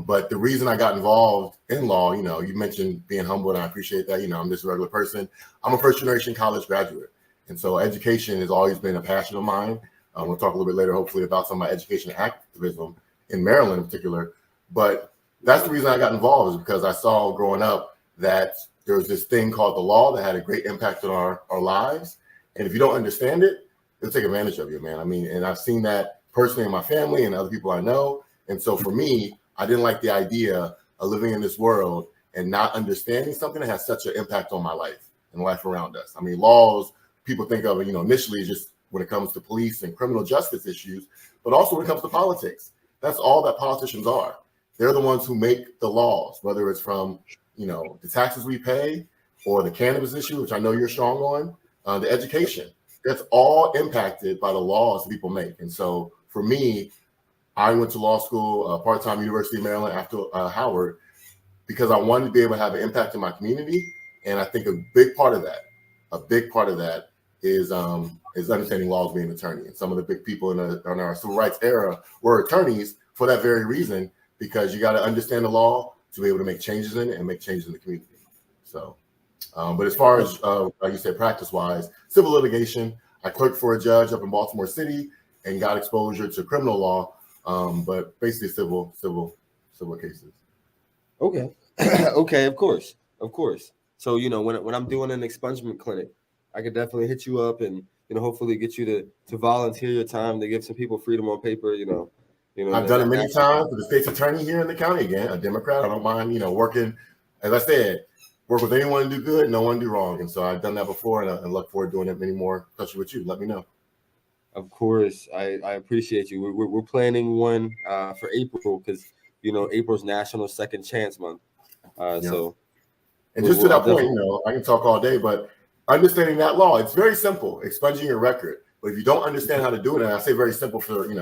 But the reason I got involved in law, you mentioned being humble, and I appreciate that. I'm just a regular person. I'm a first generation college graduate, and so education has always been a passion of mine. We'll talk a little bit later, hopefully, about some of my education activism in Maryland in particular. But that's the reason I got involved, is because I saw growing up that there was this thing called the law that had a great impact on our lives. And if you don't understand it, it'll take advantage of you, man. I mean, and I've seen that personally in my family and other people I know. And so for me, I didn't like the idea of living in this world and not understanding something that has such an impact on my life and life around us. I mean, laws, people think of, initially just when it comes to police and criminal justice issues, but also when it comes to politics. That's all that politicians are. They're the ones who make the laws, whether it's from the taxes we pay, or the cannabis issue, which I know you're strong on, the education. That's all impacted by the laws people make. And so for me, I went to law school, part-time University of Maryland after Howard, because I wanted to be able to have an impact in my community. And I think a big part of that is understanding laws, being an attorney. And some of the big people in our civil rights era were attorneys for that very reason, because you got to understand the law to be able to make changes in it and make changes in the community. So, but as far as, like you said, practice-wise, civil litigation, I clerked for a judge up in Baltimore City and got exposure to criminal law, but basically civil cases. Okay. Okay, of course. So when I'm doing an expungement clinic, I could definitely hit you up and hopefully get you to volunteer your time to give some people freedom on paper. I've done it many times with the state's attorney here in the county. Again, a Democrat. I don't mind, working. As I said, work with anyone to do good, no one do wrong. And so I've done that before, and I look forward to doing it many more, especially with you. Let me know. Of course, I appreciate you. We're planning one for April because April's National Second Chance Month. Yeah. So And just to I'll that point, definitely. I can talk all day, but understanding that law, it's very simple, expunging your record. But if you don't understand how to do it, and I say very simple for an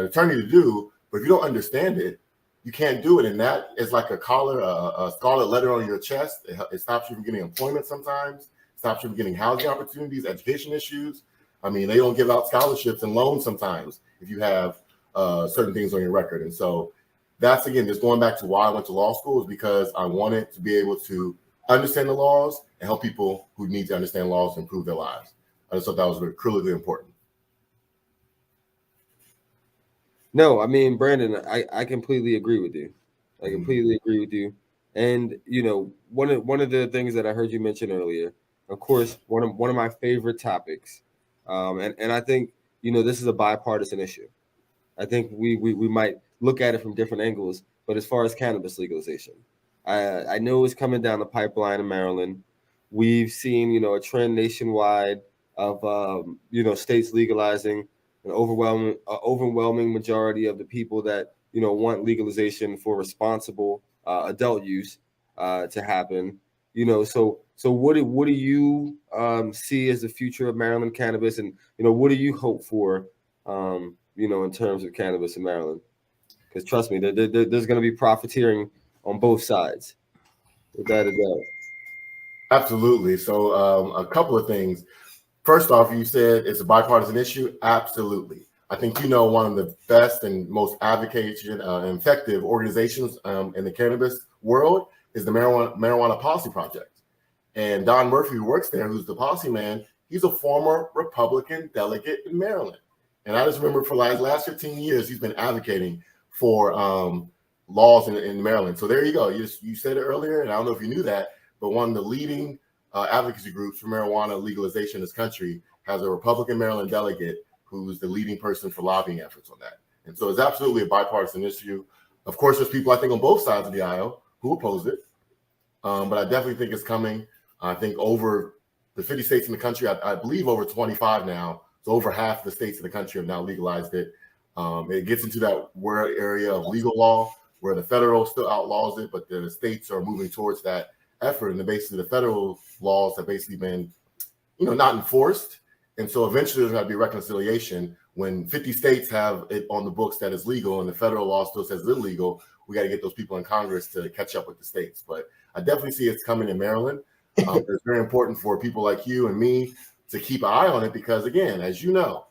attorney to do, but if you don't understand it, you can't do it. And that is like a collar, a scarlet letter on your chest. It stops you from getting employment sometimes, stops you from getting housing opportunities, education issues. I mean, they don't give out scholarships and loans sometimes if you have certain things on your record. And so that's, again, just going back to why I went to law school, is because I wanted to be able to understand the laws and help people who need to understand laws to improve their lives. I just thought that was critically important. No, I mean, Brandon, I completely agree with you. I completely agree with you. And one of the things that I heard you mention earlier, of course, one of my favorite topics, and I think this is a bipartisan issue. I think we might look at it from different angles, but as far as cannabis legalization, I know it's coming down the pipeline in Maryland. We've seen a trend nationwide of states legalizing. An overwhelming majority of the people that want legalization for responsible adult use to happen. So what do you see as the future of Maryland cannabis, and what do you hope for, in terms of cannabis in Maryland? Because trust me, there's going to be profiteering on both sides, without a doubt. Absolutely. So a couple of things. First off, you said it's a bipartisan issue. Absolutely. I think one of the best and most advocated and effective organizations in the cannabis world is the Marijuana Policy Project. And Don Murphy, who works there, who's the policy man, he's a former Republican delegate in Maryland. And I just remember for the last 15 years, he's been advocating for laws in Maryland. So there you go. You said it earlier, and I don't know if you knew that, but one of the leading advocacy groups for marijuana legalization in this country has a Republican Maryland delegate who's the leading person for lobbying efforts on that. And so it's absolutely a bipartisan issue. Of course, there's people I think on both sides of the aisle who oppose it, but I definitely think it's coming. I think over the 50 states in the country, I believe over 25 now, so over half the states in the country have now legalized it. It gets into that area of legal law where the federal still outlaws it, but the states are moving towards that effort. And basically the federal laws have basically been, not enforced. And so eventually there's going to be reconciliation. When 50 states have it on the books that is legal and the federal law still says it's illegal, we got to get those people in Congress to catch up with the states. But I definitely see it's coming in Maryland. It's very important for people like you and me to keep an eye on it because, again, as you know,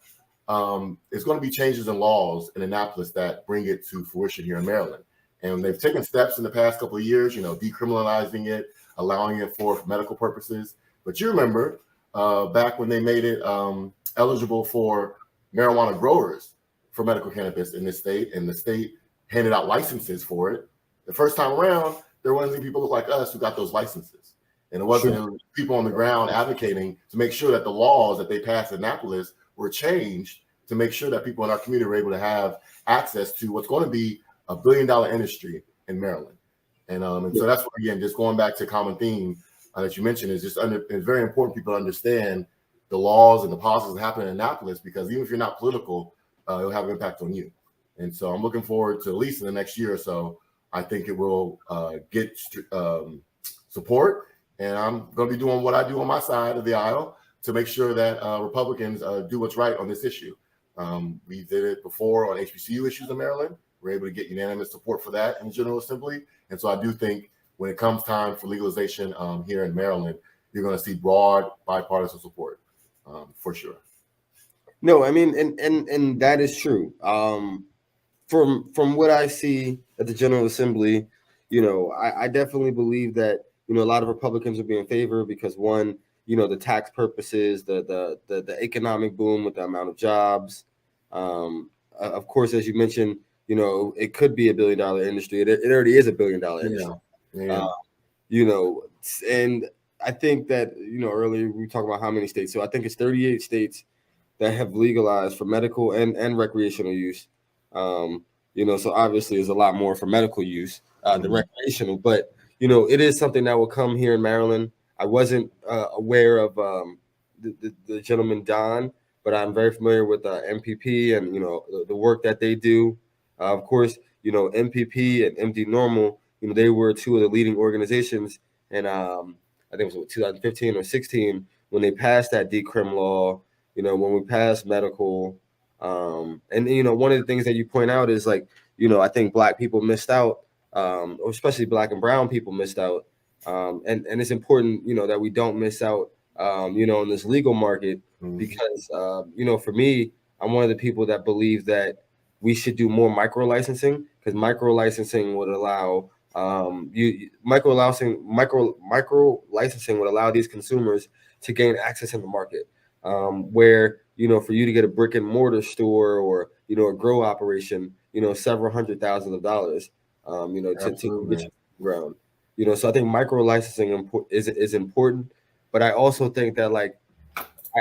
there's going to be changes in laws in Annapolis that bring it to fruition here in Maryland. And they've taken steps in the past couple of years, decriminalizing it, allowing it for medical purposes. But you remember back when they made it eligible for marijuana growers for medical cannabis in this state, and the state handed out licenses for it. The first time around, there wasn't people look like us who got those licenses. And it wasn't people on the ground advocating to make sure that the laws that they passed in Annapolis were changed to make sure that people in our community were able to have access to what's going to be $1 billion industry in Maryland. And so that's what, again, just going back to a common theme that you mentioned is just it's very important people to understand the laws and the policies that happen in Annapolis, because even if you're not political, it'll have an impact on you. And so I'm looking forward to at least in the next year or so, I think it will get support. And I'm going to be doing what I do on my side of the aisle to make sure that Republicans do what's right on this issue. We did it before on HBCU issues in Maryland. We're able to get unanimous support for that in the General Assembly. And so I do think when it comes time for legalization here in Maryland, you're going to see broad bipartisan support for sure. No, I mean, and that is true. From what I see at the General Assembly, I definitely believe that a lot of Republicans would be in favor because one, the tax purposes, the economic boom with the amount of jobs. Of course, as you mentioned, it could be $1 billion industry. It already is $1 billion industry. And I think that earlier we talked about how many states. So I think it's 38 states that have legalized for medical and recreational use. So obviously there's a lot more for medical use than recreational, but it is something that will come here in Maryland. I wasn't aware of the gentleman Don, but I'm very familiar with MPP and the work that they do. Of course, MPP and MD Normal, they were two of the leading organizations, and I think it was 2015 or 16 when they passed that decrim law. When we passed medical, and one of the things that you point out is like, I think Black people missed out. Or especially Black and brown people missed out. And it's important, that we don't miss out, in this legal market because, for me, I'm one of the people that believe that we should do more micro licensing because micro licensing would allow micro licensing would allow these consumers to gain access in the market. Where, for you to get a brick and mortar store or, a grow operation, several $100,000s. To get you ground, so I think micro licensing is important, but I also think that like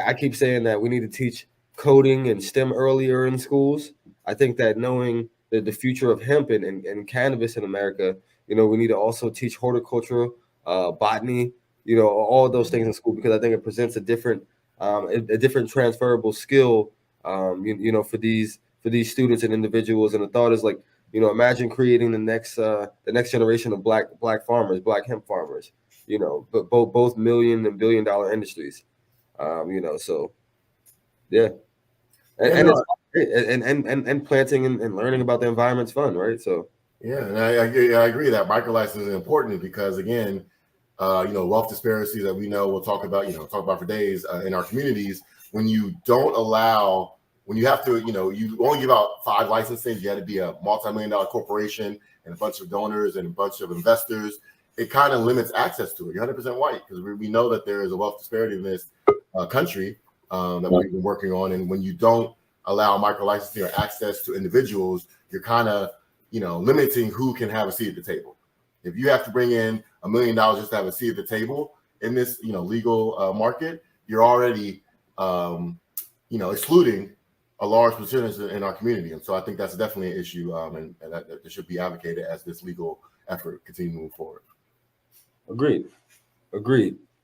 I keep saying that we need to teach coding and STEM earlier in schools. I think that knowing the future of hemp and cannabis in America, we need to also teach horticulture, botany, all of those things in school because I think it presents a different transferable skill, for these students and individuals. And the thought is like, imagine creating the next generation of black farmers, black hemp farmers. but both million and billion dollar industries. So yeah, and no, and planting and learning about the environment's fun, right? So yeah, and I agree that micro license is important because again, wealth disparities that we know we'll talk about, talk about for days in our communities. When you don't allow, when you have to, you only give out 5 licensing, you had to be a multi-million-dollar corporation and a bunch of donors and a bunch of investors. It kind of limits access to it. You're 100% white because we know that there is a wealth disparity in this country that we've been working on. And when you don't allow micro licensing or access to individuals, you're kind of, limiting who can have a seat at the table. If you have to bring in $1 million just to have a seat at the table in this, legal market, you're already, excluding a large percentage in our community. And so I think that's definitely an issue, and that should be advocated as this legal effort continues to move forward. Agreed.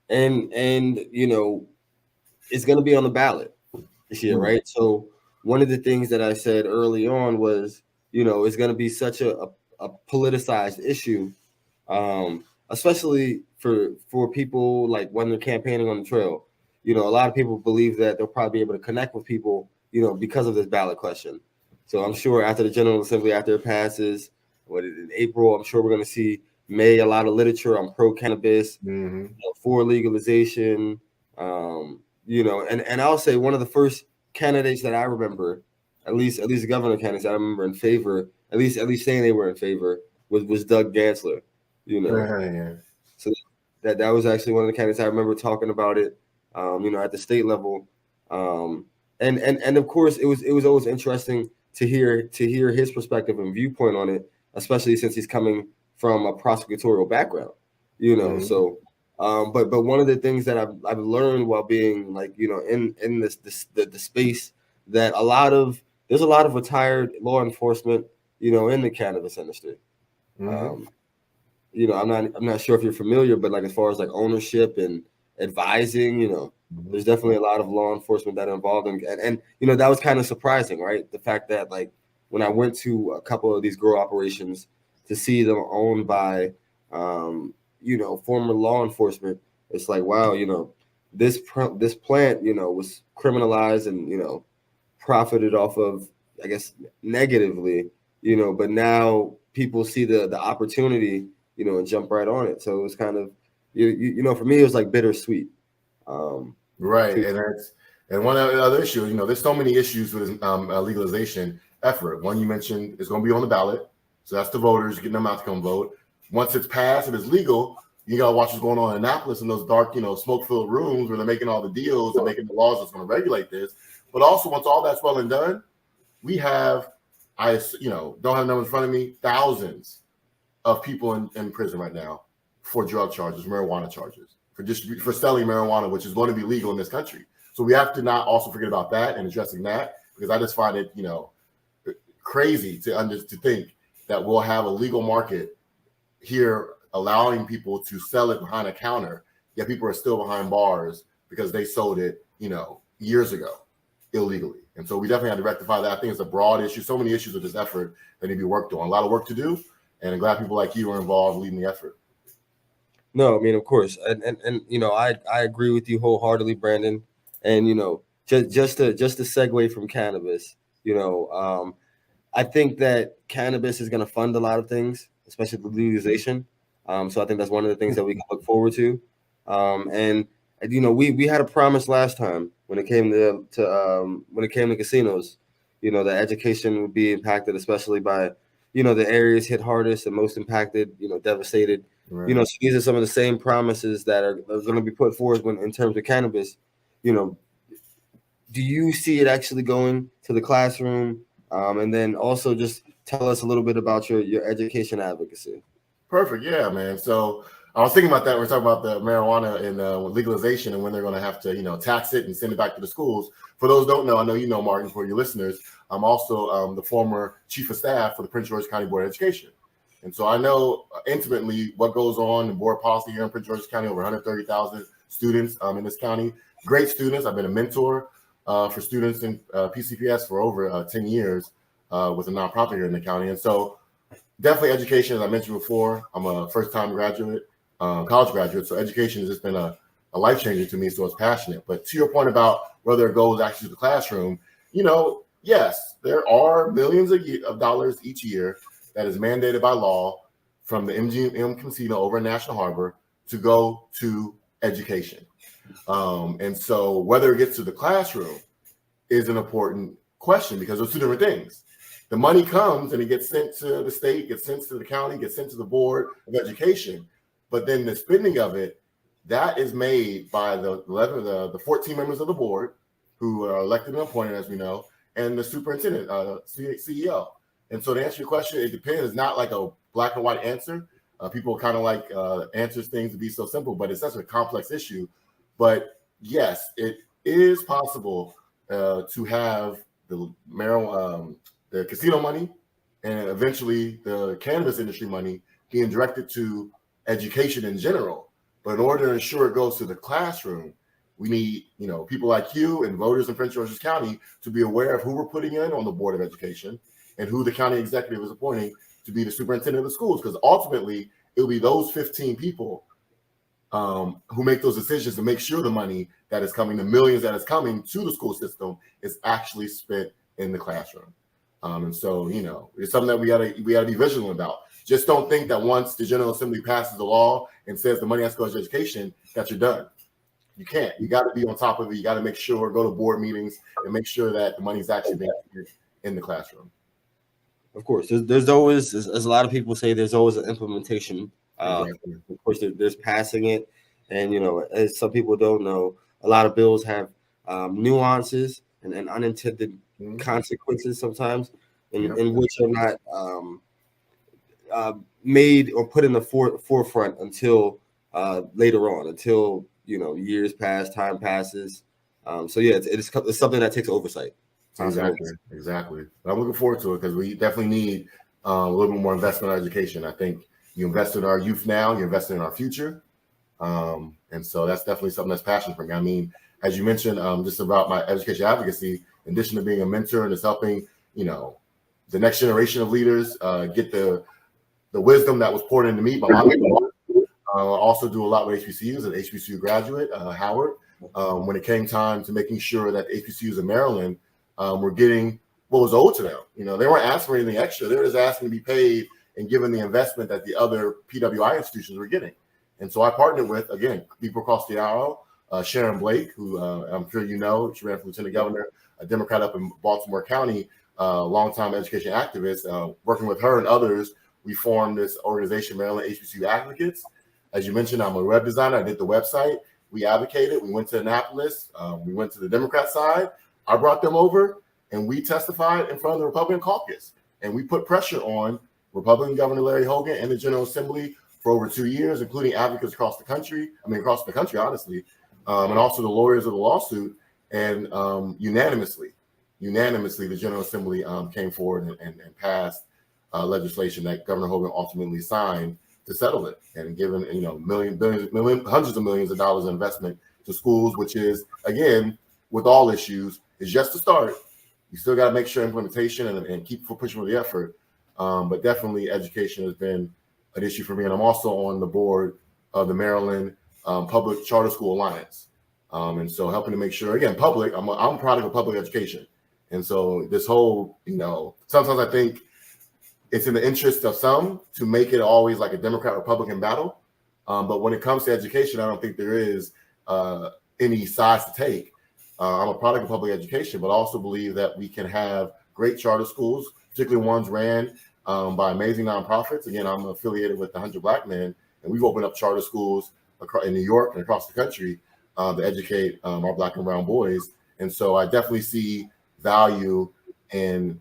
And it's going to be on the ballot this year, right? So one of the things that I said early on was, it's going to be such a politicized issue, especially for people like when they're campaigning on the trail. A lot of people believe that they'll probably be able to connect with people, because of this ballot question. So I'm sure after the General Assembly, after it passes, in April, I'm sure we're going to see a lot of literature on pro-cannabis, for legalization, and I'll say one of the first candidates that I remember, at least the governor candidates I remember in favor, at least saying they were in favor, was Doug Gansler. So that was actually one of the candidates I remember talking about it, at the state level, and of course it was always interesting to hear his perspective and viewpoint on it, especially since he's coming from a prosecutorial background, So, but one of the things that I've learned while being in the space that there's a lot of retired law enforcement, in the cannabis industry. I'm not sure if you're familiar, but as far as ownership and advising, there's definitely a lot of law enforcement that are involved in, and that was kind of surprising, right? The fact that when I went to a couple of these grow operations to see them owned by former law enforcement, it's wow, this plant, was criminalized and profited off of, I guess, negatively, but now people see the opportunity, and jump right on it. So it was kind of, for me, it was bittersweet. Right, and one other issue, there's so many issues with this legalization effort. One you mentioned is going to be on the ballot, so that's the voters getting them out to come vote. Once it's passed and it's legal, you got to watch what's going on in Annapolis in those dark, smoke-filled rooms where they're making all the deals and making the laws that's going to regulate this. But also, once all that's well and done, we have, don't have numbers in front of me, thousands of people in prison right now for drug charges, marijuana charges, for selling marijuana, which is going to be legal in this country. So we have to not also forget about that and addressing that, because I just find it, crazy to think that we'll have a legal market here allowing people to sell it behind a counter, yet people are still behind bars because they sold it, years ago illegally. And so we definitely have to rectify that. I think it's a broad issue. So many issues with this effort that need to be worked on. A lot of work to do, and I'm glad people like you are involved leading the effort. No, I mean, of course, and I agree with you wholeheartedly, Brandon. And just to segue from cannabis, I think that cannabis is going to fund a lot of things, especially the legalization. So I think that's one of the things that we can look forward to. And we had a promise last time when it came to casinos, that education would be impacted, especially by, the areas hit hardest and most impacted, devastated. Right. So these are some of the same promises that are going to be put forth in terms of cannabis. Do you see it actually going to the classroom? And then also just tell us a little bit about your education advocacy. Perfect. Yeah, man. So I was thinking about that. We're talking about the marijuana and legalization and when they're going to have to, tax it and send it back to the schools. For those who don't know, I know you know, Martin, for your listeners, I'm also the former chief of staff for the Prince George's County Board of Education. And so I know intimately what goes on in board policy here in Prince George's County, over 130,000 students in this county. Great students. I've been a mentor for students in PCPS for over 10 years with a nonprofit here in the county. And so definitely education, as I mentioned before, I'm a first-time graduate college graduate. So education has just been a life changer to me. So it's passionate. But to your point about whether it goes actually to the classroom, yes, there are millions of dollars each year that is mandated by law from the MGM casino over in National Harbor to go to education. And so whether it gets to the classroom is an important question because those two different things. The money comes and it gets sent to the state, gets sent to the county, gets sent to the Board of Education. But then the spending of it, that is made by the 14 members of the board who are elected and appointed, as we know, and the superintendent, CEO. And so to answer your question, it depends. It's not like a black and white answer. People kind of like answers things to be so simple, but it's such a complex issue. But yes, it is possible to have the the casino money and eventually the cannabis industry money being directed to education in general. But in order to ensure it goes to the classroom, we need, people like you and voters in Prince George's County to be aware of who we're putting in on the Board of Education and who the county executive is appointing to be the superintendent of the schools. Because ultimately, it'll be those 15 people who make those decisions to make sure the money that is coming, the millions that is coming to the school system, is actually spent in the classroom. And so, it's something that we gotta be vigilant about. Just don't think that once the General Assembly passes the law and says the money has to go to education, that you're done. You can't. You got to be on top of it. You got to make sure, go to board meetings and make sure that the money's actually being used in the classroom. Of course, there's always, as a lot of people say, there's always an implementation. Exactly. Of course, there's passing it, and as some people don't know, a lot of bills have nuances and unintended consequences sometimes, in which are not made or put in the forefront until later on, until years pass, time passes. So yeah, it's something that takes oversight. Exactly. I'm looking forward to it because we definitely need a little bit more investment in education. I think you invest in our youth now, you invest in our future. And so that's definitely something that's passionate for me. I mean, as you mentioned, just about my education advocacy, in addition to being a mentor and just helping, the next generation of leaders get the wisdom that was poured into me by my mentor. Also do a lot with HBCUs, an HBCU graduate, Howard, when it came time to making sure that HBCUs in Maryland were getting what was owed to them. They weren't asking for anything extra. They were just asking to be paid and given the investment that the other PWI institutions were getting. And so I partnered with, again, people across the aisle, Sharon Blake, who I'm sure she ran for lieutenant governor, a Democrat up in Baltimore County, longtime education activist. Working with her and others, we formed this organization, Maryland HBCU Advocates. As you mentioned, I'm a web designer. I did the website. We advocated. We went to Annapolis. We went to the Democrat side. I brought them over, and we testified in front of the Republican caucus. And we put pressure on Republican Governor Larry Hogan and the General Assembly for over 2 years, including advocates across the country, honestly, and also the lawyers of the lawsuit. And unanimously, the General Assembly came forward and passed legislation that Governor Hogan ultimately signed to settle it, and given hundreds of millions of dollars in investment to schools, which is, again, with all issues, is just a start. You still got to make sure implementation and keep pushing for the effort. But definitely education has been an issue for me. And I'm also on the board of the Maryland Public Charter School Alliance. And so helping to make sure, again, I'm a product of public education. And so this whole, sometimes I think it's in the interest of some to make it always like a Democrat-Republican battle. But when it comes to education, I don't think there is any sides to take. I'm a product of public education, but also believe that we can have great charter schools, particularly ones ran by amazing nonprofits. Again, I'm affiliated with the 100 Black Men, and we've opened up charter schools in New York and across the country to educate our Black and brown boys. And so I definitely see value in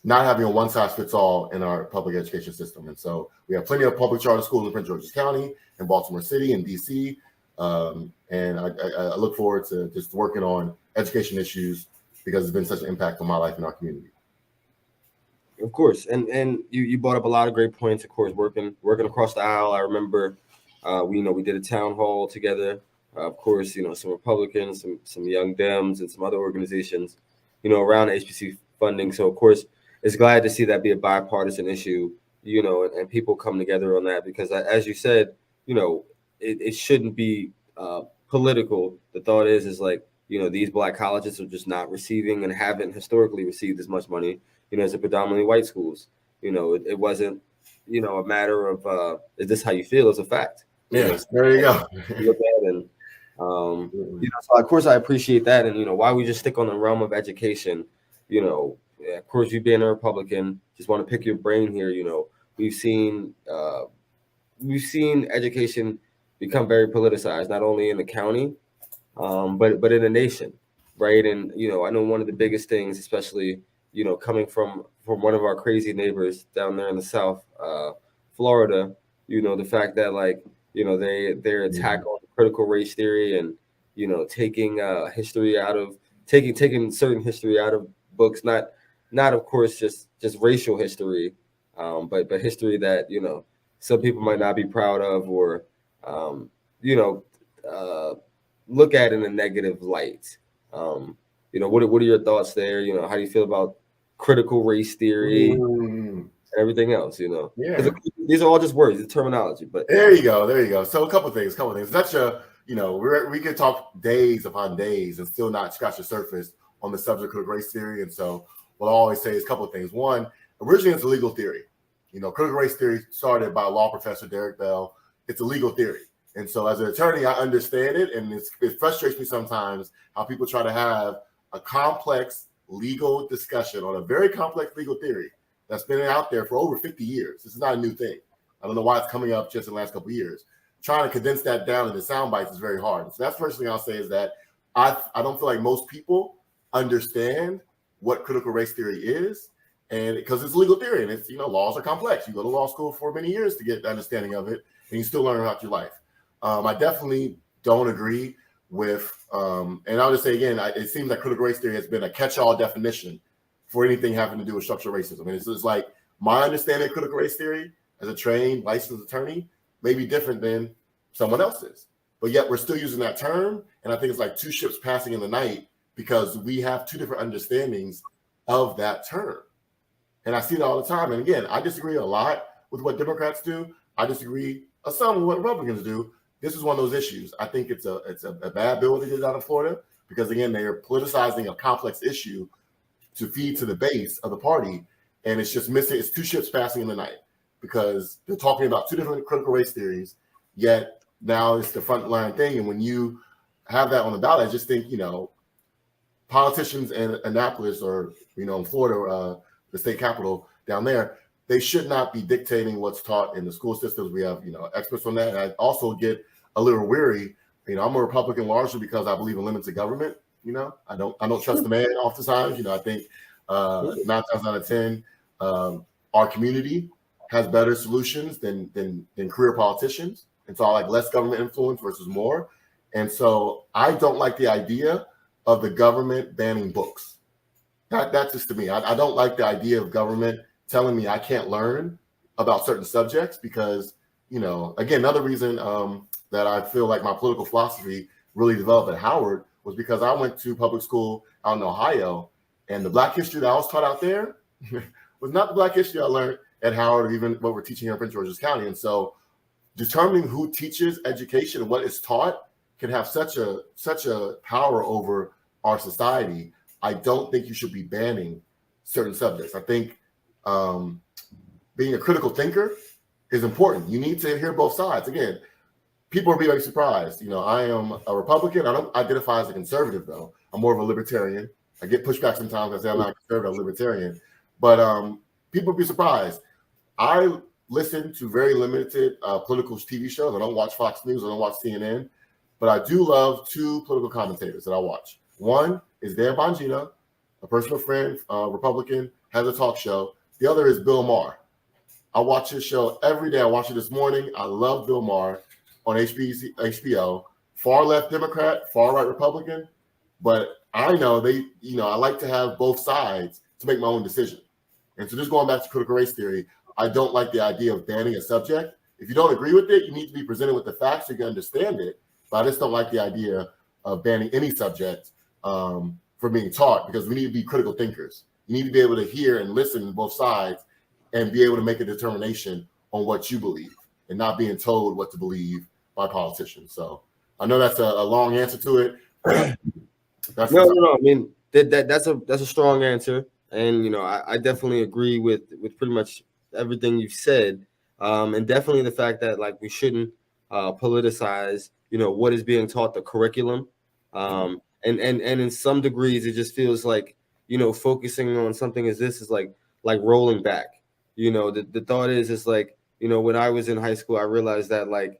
not having a one-size-fits-all in our public education system. And so we have plenty of public charter schools in Prince George's County, in Baltimore City, and DC. And I look forward to just working on education issues because it's been such an impact on my life and our community. Of course, and you brought up a lot of great points. Of course, working across the aisle. I remember, we did a town hall together. Of course, some Republicans, some Young Dems, and some other organizations, around HBCU funding. So of course, it's glad to see that be a bipartisan issue, and people come together on that because, as you said, it shouldn't be political. The thought is like, these black colleges are just not receiving and haven't historically received as much money, as the predominantly white schools. It wasn't, a matter of is this how you feel? It's a fact. Yeah, there you go. Look at and so of course I appreciate that, and why we just stick on the realm of education. Of course, you being a Republican, just want to pick your brain here. We've seen education become very politicized, not only in the county, but in the nation, right? And I know one of the biggest things, especially coming from one of our crazy neighbors down there in the South, Florida, the fact that their attack on critical race theory and taking history out of taking certain history out of books, not of course just racial history, but history that some people might not be proud of or look at in a negative light. What are your thoughts there? How do you feel about critical race theory and everything else? Yeah, these are all just words, it's terminology. But there you go. So a couple things. That's we could talk days upon days and still not scratch the surface on the subject of critical race theory. And so what I always say is a couple of things. One, originally it's a legal theory. Critical race theory started by law professor Derek Bell. It's a legal theory. And so as an attorney, I understand it. And it frustrates me sometimes how people try to have a complex legal discussion on a very complex legal theory that's been out there for over 50 years. This is not a new thing. I don't know why it's coming up just in the last couple of years. Trying to condense that down into sound bites is very hard. So that's the first thing I'll say is that I don't feel like most people understand what critical race theory is. And because it's legal theory and it's, laws are complex. You go to law school for many years to get the understanding of it and you still learn about your life. I definitely don't agree with, and I'll just say again, it seems like critical race theory has been a catch-all definition for anything having to do with structural racism. And it's like my understanding of critical race theory as a trained licensed attorney may be different than someone else's, but yet we're still using that term. And I think it's like two ships passing in the night because we have two different understandings of that term. And I see that all the time. And again, I disagree a lot with what Democrats do. I disagree some with what Republicans do. This is one of those issues. I think it's a bad bill they did out of Florida because again, they are politicizing a complex issue to feed to the base of the party. And it's just missing. It's two ships passing in the night because they're talking about two different critical race theories, yet now it's the frontline thing. And when you have that on the ballot, I just think, politicians in Annapolis or, in Florida, the state capital down there, they should not be dictating what's taught in the school systems. We have, experts on that. And I also get a little weary. I'm a Republican largely because I believe in limited government. I don't trust the man oftentimes. I think 9 times out of 10, our community has better solutions than career politicians. And so I like less government influence versus more. And so I don't like the idea of the government banning books. That's just to me. I don't like the idea of government telling me I can't learn about certain subjects because, again, another reason that I feel like my political philosophy really developed at Howard was because I went to public school out in Ohio, and the Black history that I was taught out there was not the Black history I learned at Howard or even what we're teaching here in Prince George's County. And so determining who teaches education and what is taught can have such a power over our society. I don't think you should be banning certain subjects. I think being a critical thinker is important. You need to hear both sides. Again, people are being surprised. I am a Republican. I don't identify as a conservative, though. I'm more of a libertarian. I get pushback sometimes. I say I'm not a conservative, I'm libertarian. But people be surprised. I listen to very limited political TV shows. I don't watch Fox News. I don't watch CNN. But I do love two political commentators that I watch. One is Dan Bongino, a personal friend, Republican, has a talk show. The other is Bill Maher. I watch his show every day. I watched it this morning. I love Bill Maher on HBO. Far left Democrat, far right Republican. But I know I like to have both sides to make my own decision. And so just going back to critical race theory, I don't like the idea of banning a subject. If you don't agree with it, you need to be presented with the facts so you can understand it. But I just don't like the idea of banning any subject for being taught because we need to be critical thinkers. You need to be able to hear and listen to both sides and be able to make a determination on what you believe and not being told what to believe by politicians. So I know that's a long answer to it. That's no. I mean that's a strong answer, and I definitely agree with pretty much everything you've said, and definitely the fact that like we shouldn't politicize what is being taught, the curriculum, and in some degrees it just feels like focusing on something as this is like rolling back. The thought is like when I was in high school I realized that like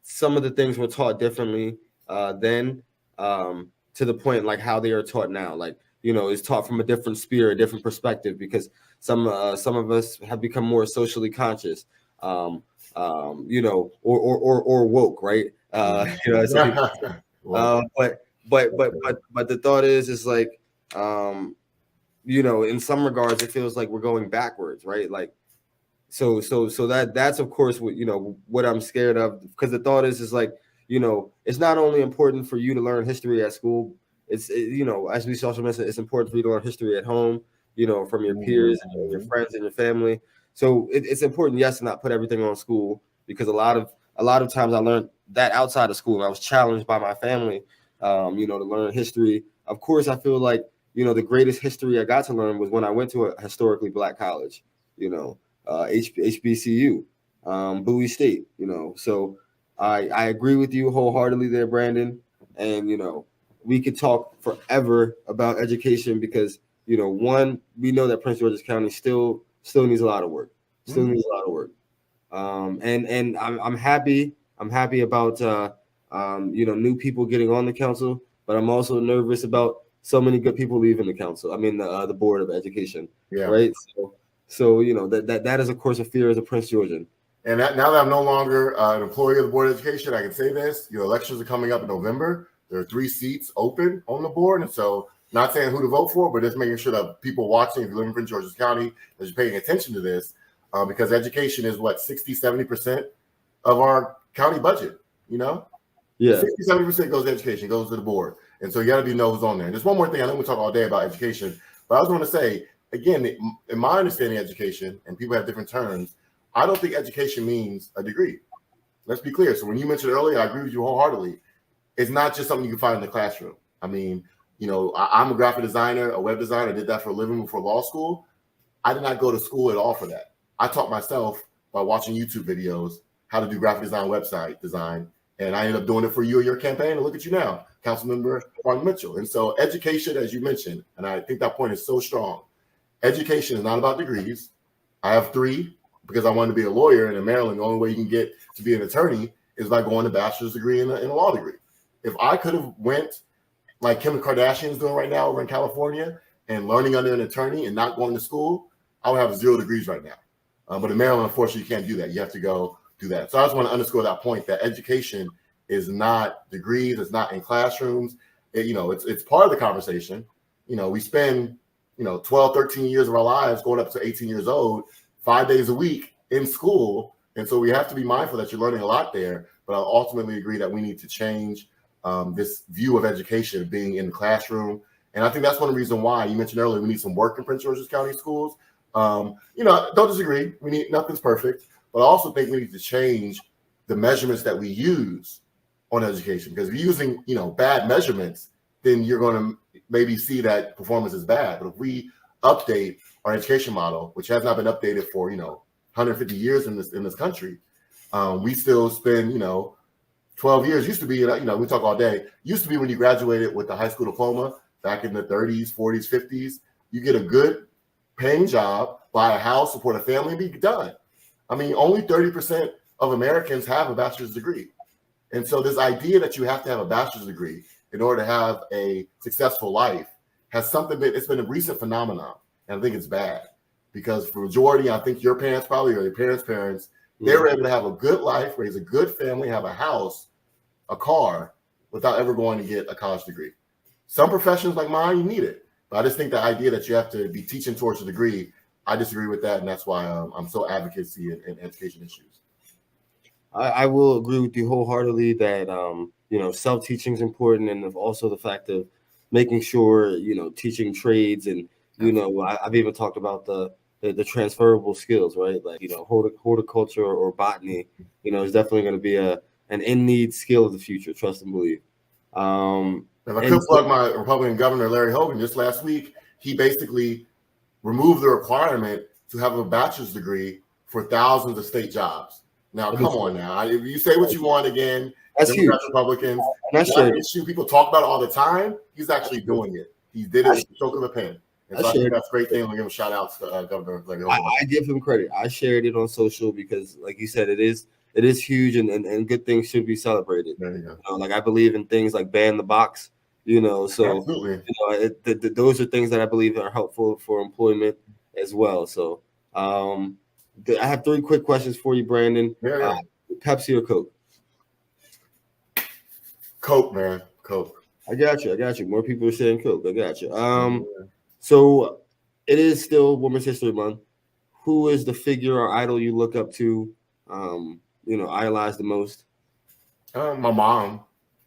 some of the things were taught differently then, to the point like how they are taught now, like is taught from a different sphere, a different perspective, because some of us have become more socially conscious, or woke, right? As some people say. But the thought is like, in some regards it feels like we're going backwards, right? Like so that's of course what I'm scared of, because the thought is like it's not only important for you to learn history at school, it's as we also mentioned, it's important for you to learn history at home, from your peers and your friends and your family. So it's important, yes, to not put everything on school, because a lot of times I learned that outside of school. I was challenged by my family to learn history. Of course I feel like the greatest history I got to learn was when I went to a historically Black college, HBCU, Bowie State. So I agree with you wholeheartedly there, Brandon. And we could talk forever about education, because one, we know that Prince George's County still needs a lot of work, and I'm happy about new people getting on the council, but I'm also nervous about so many good people leaving the council. I mean the board of education, right? So that is of course a fear as a Prince Georgian. And now that I'm no longer an employee of the Board of Education, I can say this: elections are coming up in November. There are 3 seats open on the board, and so not saying who to vote for, but just making sure that people watching, if you live in Prince George's County, that you're paying attention to this, because education is what 60-70% of our county budget. 60-70% goes to education, goes to the board, and so you got to know who's on there. And there's one more thing. I know we talk all day about education, but I was going to say again, in my understanding of education, and people have different terms, I don't think education means a degree. Let's be clear. So when you mentioned earlier, I agree with you wholeheartedly. It's not just something you can find in the classroom. I mean, I'm a graphic designer, a web designer. I did that for a living before law school. I did not go to school at all for that. I taught myself by watching YouTube videos how to do graphic design, website design, and I ended up doing it for you or your campaign. And look at you now, Councilmember Martin Mitchell. And so education, as you mentioned, and I think that point is so strong. Education is not about degrees. I have 3 because I wanted to be a lawyer, and in Maryland, the only way you can get to be an attorney is by going to bachelor's degree and a law degree. If I could have went like Kim Kardashian is doing right now over in California and learning under an attorney and not going to school, I would have 0 degrees right now. But in Maryland, unfortunately, you can't do that. You have to go do that. So I just want to underscore that point, that education is not degrees. It's not in classrooms. It's part of the conversation. We spend 12, 13 years of our lives going up to 18 years old, 5 days a week in school. And so we have to be mindful that you're learning a lot there. But I ultimately agree that we need to change this view of education being in the classroom. And I think that's one of the reasons why you mentioned earlier, we need some work in Prince George's County schools. Don't disagree. Nothing's perfect. But I also think we need to change the measurements that we use on education. Because if you're using, bad measurements, then you're going to maybe see that performance is bad. But if we update our education model, which has not been updated for 150 years in this country, we still spend 12 years. Used to be, we talk all day, used to be when you graduated with a high school diploma back in the 30s, 40s, 50s, you get a good paying job, buy a house, support a family, and be done. I mean, only 30% of Americans have a bachelor's degree. And so this idea that you have to have a bachelor's degree in order to have a successful life has it's been a recent phenomenon. And I think it's bad, because for majority, I think your parents probably, or your parents, they were able to have a good life, raise a good family, have a house, a car, without ever going to get a college degree. Some professions like mine, you need it. But I just think the idea that you have to be teaching towards a degree, I disagree with that. And that's why I'm so advocacy in education issues. I will agree with you wholeheartedly that, self-teaching is important. And also the fact of making sure, teaching trades. And, I've even talked about the the transferable skills, right? Like, horticulture or botany, is definitely going to be an in-need skill of the future. Trust and believe. If I could plug my Republican governor, Larry Hogan, just last week, he basically removed the requirement to have a bachelor's degree for thousands of state jobs. Now, come on now. If you say what you want again, that's Democrats, huge. Republicans, that issue people talk about it all the time. He's actually doing it. He did it with the stroke of a pen. And so I think that's a great thing. We'll give him a shout out to Governor Larry Hogan. I give him credit. I shared it on social because, like you said, it is huge and good things should be celebrated. There you go. Like I believe in things like ban the box. So absolutely. Those are things that I believe are helpful for employment as well. So I have 3 quick questions for you, Brandon. Yeah. Pepsi or Coke? Coke, man. Coke. I got you. More people are saying Coke. I got you. So it is still Women's History Month. Who is the figure or idol you look up to, idolize the most? My mom.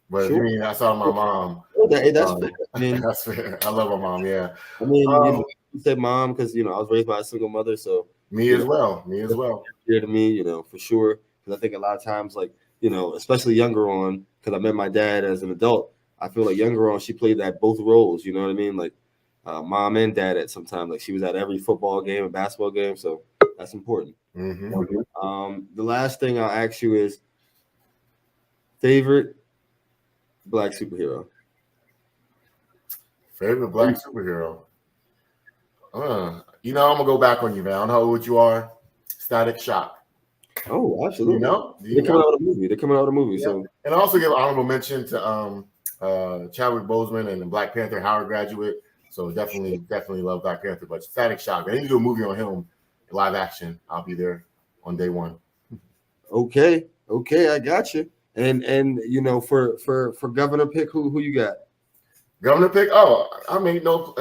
But Sure. I mean, I saw my mom. That's fair. I mean, that's fair. I love my mom. Yeah. I mean, you said mom because I was raised by a single mother, so me as well. Dear to me, for sure. Because I think a lot of times, like especially younger on, because I met my dad as an adult. I feel like younger on, she played that both roles. You know what I mean? Like mom and dad at some time. Like she was at every football game and basketball game, so that's important. Mm-hmm. The last thing I'll ask you is favorite Black superhero. Favorite Black superhero. I'm gonna go back on you, man. I don't know how old you are. Static Shock. Oh, absolutely. They're coming out with a movie. Yeah. So, and I also give honorable mention to Chadwick Boseman and the Black Panther Howard graduate. So definitely love Black Panther. But Static Shock. They need to do a movie on him, live action. I'll be there on day one. Okay, I got you. And for governor pick, who you got? Governor pick? Oh, I made no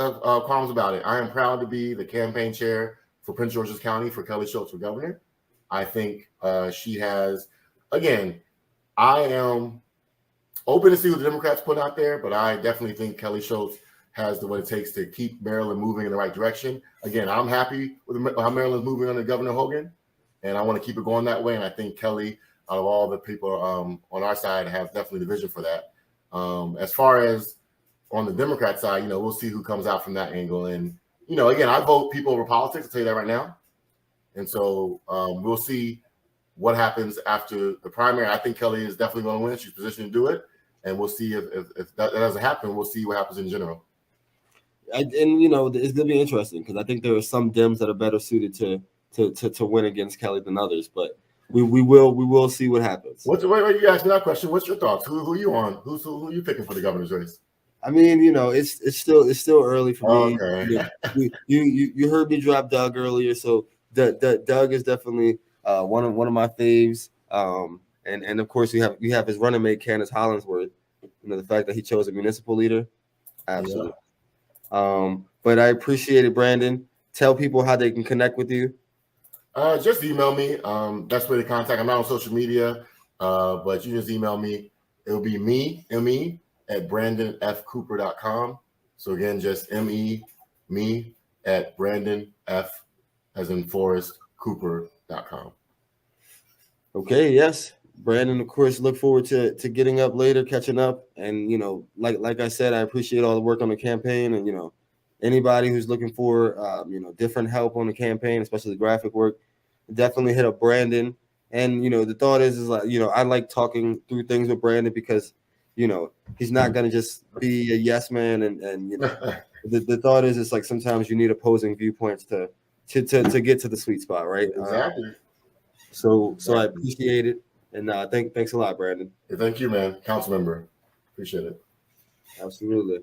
qualms about it. I am proud to be the campaign chair for Prince George's County for Kelly Schultz for governor. I think she has, again, I am open to see what the Democrats put out there, but I definitely think Kelly Schultz has what it takes to keep Maryland moving in the right direction. Again, I'm happy with how Maryland's moving under Governor Hogan, and I want to keep it going that way. And I think Kelly, out of all the people on our side, has definitely the vision for that. As far as on the Democrat side, we'll see who comes out from that angle. And, again, I vote people over politics, I'll tell you that right now. And so we'll see what happens after the primary. I think Kelly is definitely going to win. She's positioned to do it. And we'll see if that doesn't happen. We'll see what happens in general. It's going to be interesting because I think there are some Dems that are better suited to win against Kelly than others. But we will see what happens. Wait, you asked me that question. What's your thoughts? Who are you on? Who are you picking for the governor's race? I mean, it's still early for me. Okay. You heard me drop Doug earlier, so Doug is definitely one of my faves. And of course you have his running mate Candace Hollingsworth. The fact that he chose a municipal leader, absolutely. Yeah. But I appreciate it, Brandon. Tell people how they can connect with you. Just email me. Best way to contact. I'm not on social media, but you just email me. It'll be me at brandonfcooper.com. So again, just me at brandonf as in Forrest Cooper.com. Okay, yes. Brandon, of course, look forward to getting up later, catching up. And, like I said, I appreciate all the work on the campaign. And, anybody who's looking for, different help on the campaign, especially graphic work, definitely hit up Brandon. And, the thought is like, I like talking through things with Brandon because, he's not going to just be a yes man. And the thought is it's like sometimes you need opposing viewpoints to get to the sweet spot, right? Exactly. So I appreciate it. And thanks a lot, Brandon. Thank you, man. Council member. Appreciate it. Absolutely.